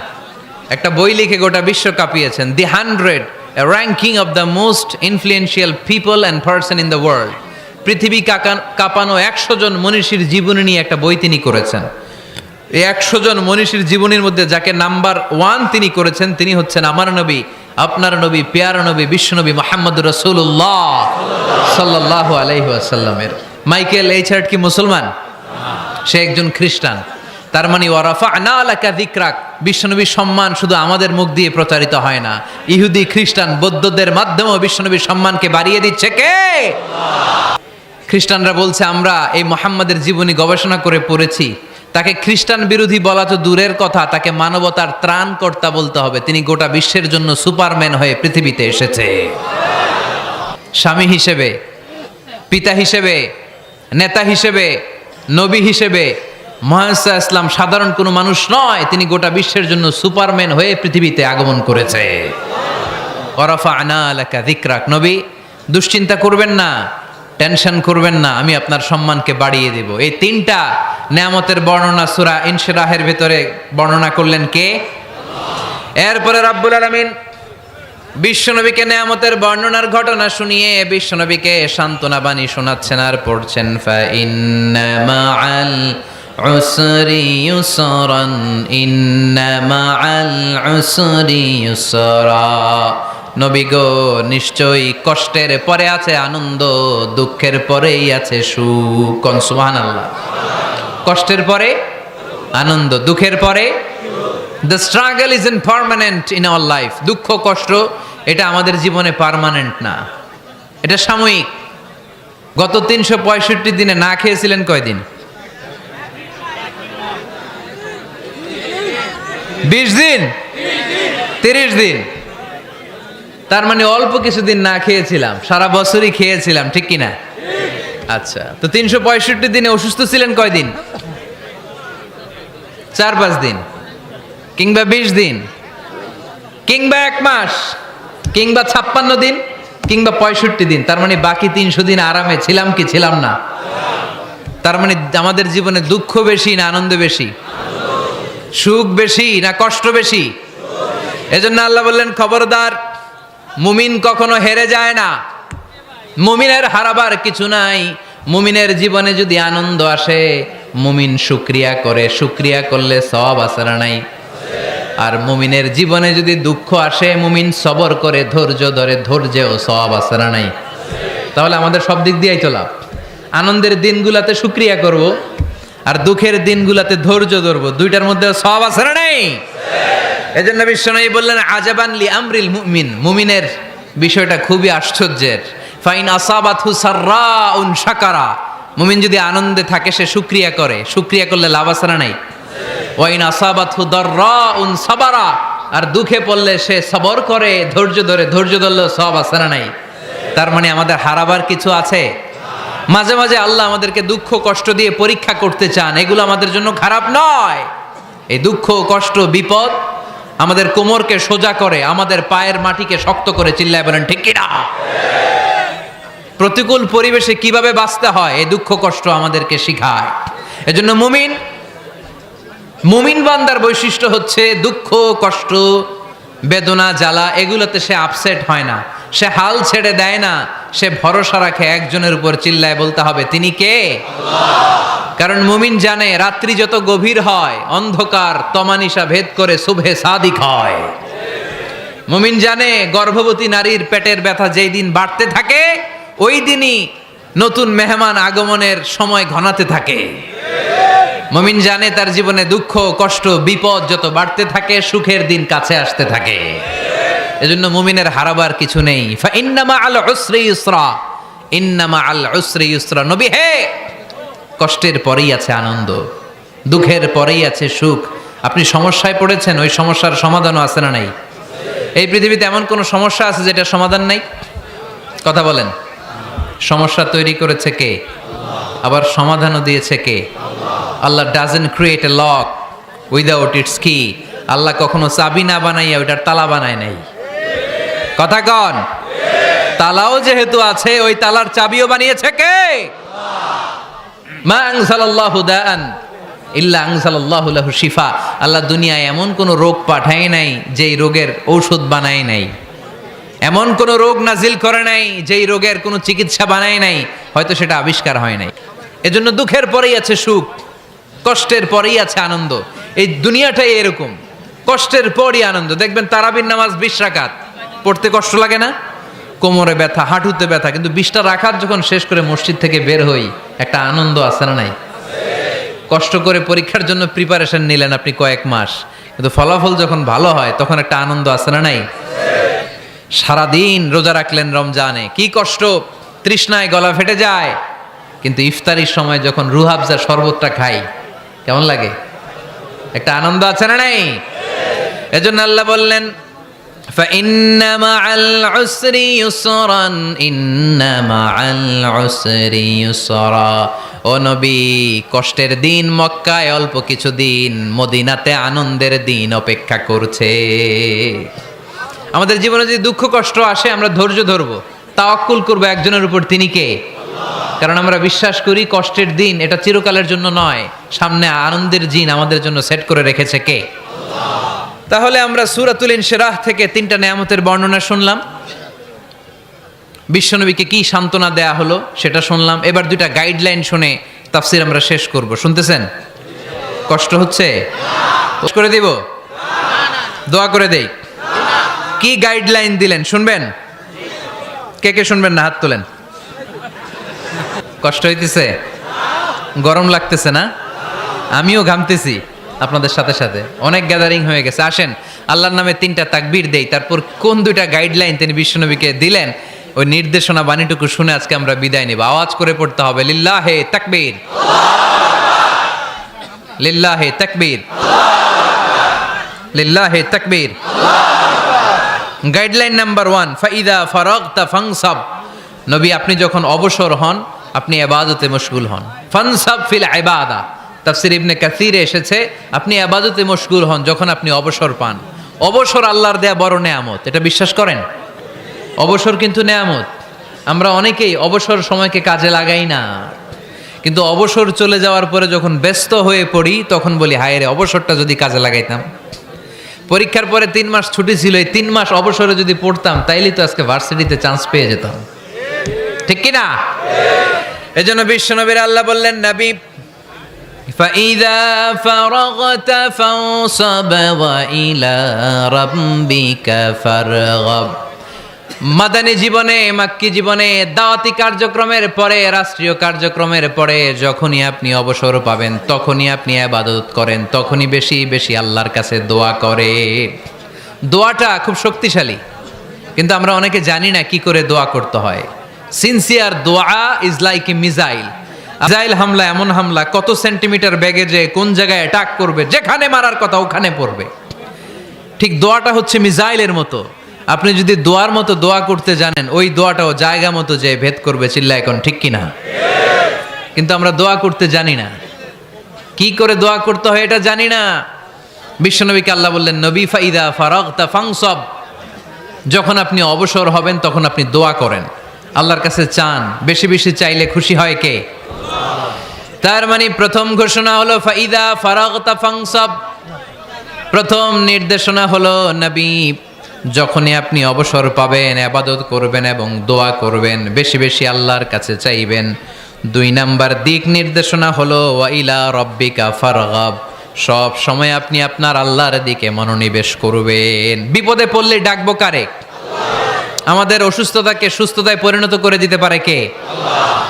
একটা বই লিখে গোটা বিশ্ব কাঁপিয়েছেন, দি 100 a ranking of the most influential people and person in the world। পৃথিবী কাঁপানো 100 জন মনীষীর জীবনী নিয়ে একটা বই তিনি করেছেন। এই 100 জন মনীষীর জীবনীর মধ্যে যাকে নাম্বার 1 তিনি করেছেন, তিনি হচ্ছেন আমার নবী, আপনার নবী, পেয়ারা নবী, বিশ্বনবী মুহাম্মদুর রাসূলুল্লাহ সাল্লাল্লাহু আলাইহি ওয়াসাল্লামের। মাইকেল এইচ হার্ট কি মুসলমান? সে একজন খ্রিস্টান। তার মানে ওয়া রাফা'না লাকা যিকরাক, বিশ্বনবীর সম্মান শুধু আমাদের মুখ দিয়ে প্রচারিত হয় না, ইহুদি, খ্রিস্টান, বৌদ্ধদের মাধ্যমেও বিশ্বনবীর সম্মানকে বাড়িয়ে দিচ্ছে কে? খ্রিস্টানরা বলছে আমরা এই মুহাম্মাদের জীবনী গবেষণা করে পড়েছি, তাকে খ্রিস্টান বিরোধী বলা তো দূরের কথা, তাকে মানবতার ত্রাণকর্তা বলতে হবে। তিনি গোটা বিশ্বের জন্য সুপারম্যান হয়ে পৃথিবীতে এসেছে। স্বামী হিসেবে, পিতা হিসেবে, নেতা হিসেবে, নবী হিসেবে মুহাম্মদ ইসলাম সাধারণ কোনো মানুষ নয়, তিনি গোটা বিশ্বের জন্য সুপারম্যান হয়ে পৃথিবীতে আগমন করেছে। ওয়া রাফা'না লাকা যিকরাক, নবী দুশ্চিন্তা করবেন না, টেনশন করবেন না, আমি আপনার সম্মানকে বাড়িয়ে দেব। এই তিনটা নিয়ামতের বর্ণনা সূরা ইনশিরাহের ভিতরে বর্ণনা করলেন কে? এরপরে রাব্বুল আলামিন বিশ্বনবীকে নিয়ামতের বর্ণনার ঘটনা শুনিয়ে বিশ্বনবীকে সান্ত্বনা বাণী শোনাচ্ছেন আর পড়ছেন, ফা ইন্না মা'আল উসরি ইউসরান ইন্না মা'আল উসরি ইউসরা। নবী গো, নিশ্চয়ই কষ্টের পরে আছে আনন্দ, দুঃখের পরেই আছে সুখ। কোন সুবহানাল্লাহ। কষ্টের পরে আনন্দ, দুঃখের পরে। The struggle isn't permanent in our life. দুঃখ কষ্ট এটা আমাদের জীবনে পার্মানেন্ট না, এটা সাময়িক। গত 365 দিনে না খেয়েছিলেন কয়দিন? 20 দিন, 30 দিন। তার মানে অল্প কিছুদিন না খেয়েছিলাম, সারা বছরই খেয়েছিলাম, ঠিক কিনা? আচ্ছা, তো 365 দিনে অসুস্থ ছিলেন কয়দিন? 4-5 দিন, কিংবা 20 দিন, কিংবা 1 মাস, কিংবা 56 দিন, কিংবা 65 দিন। তার মানে বাকি 300 দিন আরামে ছিলাম কি ছিলাম না? তার মানে আমাদের জীবনে দুঃখ বেশি না আনন্দ বেশি? সুখ বেশি না কষ্ট বেশি? এজন্য আল্লাহ বললেন, খবরদার, মুমিন কখনো হেরে যায় না, মুমিনের হারাবার কিছু নাই। মুমিনের জীবনে যদি আনন্দ আসে, মুমিন শুকরিয়া করে, শুকরিয়া করলে সওয়াব আছে না নাই? আর মুমিনের জীবনে যদি দুঃখ আসে, মুমিন সবর করে, ধৈর্য ধরে, ধৈর্যেও সওয়াব আছে না নাই? তাহলে আমাদের সব দিক দিয়েই তো লাভ। আনন্দের দিনগুলাতে শুকরিয়া করব, আর দুঃখের দিনগুলাতে ধৈর্য ধরবো, দুইটার মধ্যে সওয়াব আছে না নাই? এজন্য বিশ্বনবী বললেন, আজাবান লি আমরিল মুমিন, মুমিনের বিষয়টা খুবই আশ্চর্যের। ফাইন আসাবাতহু সাররাউন শাকারা, মুমিন যদি আনন্দে থাকে সে শুকরিয়া করে, শুকরিয়া করলে লাভ আছে না নাই? ওয়াইন আসাবাতহু দাররাউন সাবারা, আর দুঃখে পড়লে সে সবর করে, ধৈর্য ধরে, ধৈর্য ধরলে সওয়াব আছে না নাই? তার মানে আমাদের হারাবার কিছু আছে? মাঝে মাঝে আল্লাহ আমাদেরকে দুঃখ কষ্ট দিয়ে পরীক্ষা করতে চান, এগুলো আমাদের জন্য খারাপ নয়। এই দুঃখ কষ্ট বিপদ আমাদের কোমরকে সোজা করে, আমাদের পায়ের মাটিকে শক্ত করে, চিল্লায় বলেন ঠিক কিনা? প্রতিকূল পরিবেশে কিভাবে বাঁচতে হয় এই দুঃখ কষ্ট আমাদেরকে শিখায়। এজন্য মুমিন মুমিন বান্দার বৈশিষ্ট্য হচ্ছে দুঃখ কষ্ট বেদনা জ্বালা এগুলোতে সে আপসেট হয় না, সে হাল ছেড়ে দেয় না, সে ভরসা রাখে একজনের উপর, চিল্লায় বলতে হবে তিনি কে? কারণ মুমিন জানে রাত্রি যত গভীর হয় অন্ধকার তমানিসা ভেদ করে সুবহে সাদিক হয়। মুমিন জানে গর্ভবতী নারীর পেটের ব্যথা যেই দিন বাড়তে থাকে ওই দিনই নতুন মেহমান আগমনের সময় ঘনাতে থাকে। মুমিন জানে তার জীবনে দুঃখ কষ্ট বিপদ যত বাড়তে থাকে সুখের দিন কাছে আসতে থাকে। এজন্য মুমিনের হারাবার কিছু নেই। ফা ইন্নামা আল উসরি ইউসরা, ইন্নামা আল উসরি ইউসরা। নবী হে, কষ্টের পরেই আছে আনন্দ, দুঃখের পরেই আছে সুখ। আপনি সমস্যায় পড়েছেন, ওই সমস্যার সমাধানও আছে না নাই? এই পৃথিবীতে এমন কোন সমস্যা আছে যেটা সমাধান নাই? কথা বলেন। সমস্যা তৈরি করেছে কে? আবার সমাধানও দিয়েছে কে? Allah doesn't create a lock without its key. Allah কখনো চাবি না বানাইয়া ওইটার তালা বানায় নাই। কথা কন। তালাও যেহেতু আছে ওই তালার চাবিও বানিয়েছে কে? মা আনজালাল্লাহু দাআন ইল্লা আনজালাল্লাহু লাহু শিফা। আল্লাহ দুনিয়ায় এমন কোন রোগ পাঠায় নাই যেই রোগের ঔষধ বানায় নাই, এমন কোন রোগ নাজিল করে নাই যেই রোগের কোনো চিকিৎসা বানায় নাই, হয়তো সেটা আবিষ্কার হয় নাই। এজন্য দুঃখের পরেই আছে সুখ, কষ্টের পরেই আছে আনন্দ। এই দুনিয়াটাই এরকম, কষ্টের পরই আনন্দ। দেখবেন তারাবির নামাজ 20 রাকাত পড়তে কষ্ট লাগে না? কোমরে ব্যথা, হাঁটুতে ব্যথা, কিন্তু 20টা রাকাত যখন শেষ করে মসজিদ থেকে বের হই একটা আনন্দ আছে না নাই? কষ্ট করে পরীক্ষার জন্য প্রিপারেশন নিলেন আপনি কয়েক মাস, কিন্তু ফলাফল যখন ভালো হয় তখন একটা আনন্দ আছে না নাই? সারাদিন রোজা রাখলেন রমজানে, কি কষ্ট, তৃষ্ণায় গলা ফেটে যায়, কিন্তু ইফতারির সময় যখন রুহাবজা শরবতটা খাই কেমন লাগে? একটা আনন্দ আছে না নাই? এজন্য আল্লাহ বললেন فَإِنَّ مَعَ الْعُسْرِ يُسْرًا إِنَّ مَعَ الْعُسْرِ يُسْرًا। ও নবী, কষ্টের দিন মক্কায় অল্প কিছু দিন, মদিনাতে আনন্দের দিন অপেক্ষা করছে। আমাদের জীবনে যদি দুঃখ কষ্ট আসে আমরা ধৈর্য ধরবো, তাওয়াক্কুল করবো একজনের উপর, তিনি কে? কারণ আমরা বিশ্বাস করি কষ্টের দিন এটা চিরকালের জন্য নয়, সামনে আনন্দের দিন আমাদের জন্য সেট করে রেখেছে কে? তাহলে আমরা সূরাতুল ইনশিরাহ থেকে 3টা নেয়ামতের বর্ণনা শুনলাম, বিশ্বনবীকে কি সান্ত্বনা দেয়া হলো সেটা শুনলাম। এবার 2টা গাইডলাইন শুনে তাফসীর আমরা শেষ করব। শুনতেছেন? কষ্ট হচ্ছে? করে দিব? দোয়া করে দেই? কি গাইডলাইন দিলেন শুনবেন? কে কে শুনবেন না হাত তোলেন। কষ্ট হইতেছে? গরম লাগতেছে না? আমিও ঘামতেছি আপনাদের সাথে সাথে, অনেক গ্যাদারিং হয়ে গেছে। আসেন আল্লাহর নামে 3টা তাকবীর দেই, তারপর কোন 2টা গাইডলাইন তিনি বিশ্বনবীকে দিলেন ওই নির্দেশনা বাণীটুকু শুনে আজকে আমরা বিদায় নেব। আওয়াজ করে পড়তে হবে লিল্লাহে তাকবীর, লিল্লাহে তাকবীর, লিল্লাহে তাকবীর। গাইডলাইন নাম্বার 1, ফাইদা ফারাগতা ফানসাব। নবী আপনি যখন অবসর হন আপনি ইবাদতে মশগুল হন। ফানসাব ফিল ইবাদা, তাফসীর ইবনে কাসিরে এসেছে আপনি ইবাদতে মশগুল হন যখন আপনি অবসর পান। অবসর আল্লাহর দেয়া বড় নেয়ামত, এটা বিশ্বাস করেন? অবসর কিন্তু নেয়ামত। আমরা অনেকেই অবসর সময়কে কাজে লাগাই না, কিন্তু অবসর চলে যাওয়ার পরে যখন ব্যস্ত হয়ে পড়ি তখন বলি হায় রে, অবসরটা যদি কাজে লাগাইতাম। পরীক্ষার পরে 3 মাস ছুটি ছিল, এই 3 মাস অবসরে যদি পড়তাম তাইলেই তো আজকে ভার্সিটিতে চান্স পেয়ে যেতাম, ঠিক কি না? এজন্য বিশ্বনবীর আল্লাহ বললেন নবী فَإِذَا فَرَغْتَ فَانصَبْ وَإِلَى رَبِّكَ فَارْغَب। মাদানী জীবনে, মাক্কি জীবনে, দাওয়াতি কার্যক্রমের পরে, রাষ্ট্রীয় কার্যক্রমের পরে যখনই আপনি অবসর পাবেন তখনই আপনি ইবাদত করেন, তখনই বেশি বেশি আল্লাহর কাছে দোয়া করে। দোয়াটা খুব শক্তিশালী, কিন্তু আমরা অনেকে জানি না কি করে দোয়া করতে হয়। সিনসিয়ার দোয়া is like a missile. Missile হামলা এমন হামলা, কত সেন্টিমিটার বেগে যে কোন জায়গায় অ্যাটাক করবে, যেখানে মারার কথা ওখানে পড়বে। ঠিক দোয়াটা হচ্ছে মিসাইলের মতো। আপনি যদি দোয়ার মতো দোয়া করতে জানেন ওই দোয়াটাও জায়গা মতো যে ভেদ করবে, চিল্লা এখন ঠিক কিনা? কিন্তু আমরা দোয়া করতে জানি না, কি করে দোয়া করতে হয় এটা জানি না। বিশ্বনবীকে আল্লাহ বললেন নবী ফাইদা ফারাগতা ফানসাব, যখন আপনি অবসর হবেন তখন আপনি দোয়া করেন, আল্লাহর কাছে চান। বেশি বেশি চাইলে খুশি হয় কে? তার মানে প্রথম ঘোষণা হলো ফাইদা ফারাগতা ফাংসাব। প্রথম নির্দেশনা হলো নবী, যখনই আপনি অবসর পাবেন ইবাদত করবেন এবং দোয়া করবেন, বেশি বেশি আল্লাহর কাছে চাইবেন। 2 নাম্বার দিক নির্দেশনা হলো ওয়া ইলা রাব্বিকা ফারগাব, সব সময় আপনি আপনার আল্লাহর দিকে মনোনিবেশ করবেন। বিপদে পড়লে ডাকবো কারে? আমাদের অসুস্থতাকে সুস্থতায় পরিণত করে দিতে পারে কে?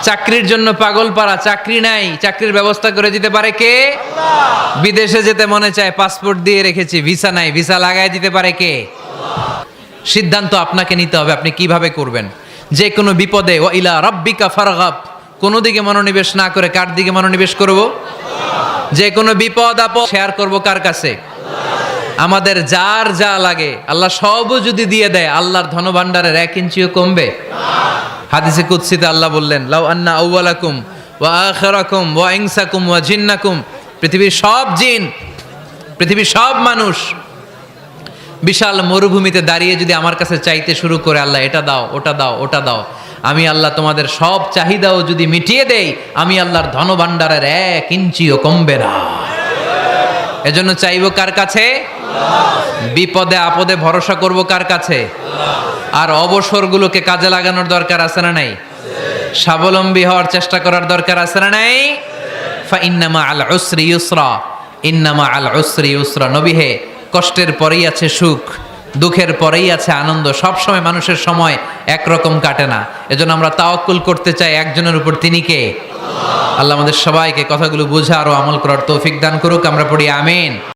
চাকরির জন্য পাগল পারা, চাকরি নাই, চাকরির ব্যবস্থা করে দিতে পারে কে? বিদেশে যেতে মনে চায়, পাসপোর্ট দিয়ে রেখেছি, ভিসা নাই, ভিসা লাগাই দিতে পারে কে? সিদ্ধান্ত আপনাকে নিতে হবে, আপনি কিভাবে করবেন। যে কোনো বিপদে ওয়া ইলা রাব্বিকা ফারগাব, কোনো দিকে মনোনিবেশ না করে কার দিকে মনোনিবেশ করব? যে কোনো বিপদ আপদ শেয়ার করব কার কাছে? আমাদের যার যা লাগে আল্লাহ সবও যদি দিয়ে দেয়, আল্লাহর ধনভাণ্ডারের 1 ইঞ্চিও কমবে? হাদিসে কুদসিতে আল্লাহ বললেন, লাউ আন্না আউওয়ালাকুম ওয়া আখিরাকুম ওয়া ইনসাকুম ওয়া জিন্নাকুম, পৃথিবীর সব জিন, পৃথিবীর সব মানুষ বিশাল মরুভূমিতে দাঁড়িয়ে যদি আমার কাছে চাইতে শুরু করে, আল্লাহ এটা দাও, ওটা দাও, ওটা দাও, আমি আল্লাহ তোমাদের সব চাহিদাও যদি মিটিয়ে দেই, আমি আল্লাহর ধনভাণ্ডারের 1 ইঞ্চিও কমবে না। এজন্য চাইবো কার কাছে? বিপদে আপদে ভরসা করব কার কাছে? আর অবসরগুলোকে কাজে লাগানোর দরকার আছে না নাই? স্বাবলম্বী হওয়ার চেষ্টা করার দরকার আছে না নাই? ফা ইন্নামা আল উসরি ইউসরা, ইন্নামা আল উসরি ইউসরা। নবী হে, কষ্টের পরেই আছে সুখ, দুঃখের পরেই আছে আনন্দ। সব সময় মানুষের সময় একরকম কাটে না। এজন্য আমরা তাওয়াক্কুল করতে চাই একজনের উপর, তিনি কে? আল্লাহ আমাদের সবাইকে কথাগুলো বুঝা আর আমল করার তৌফিক দান করুক। আমরা পড়ি আমিন।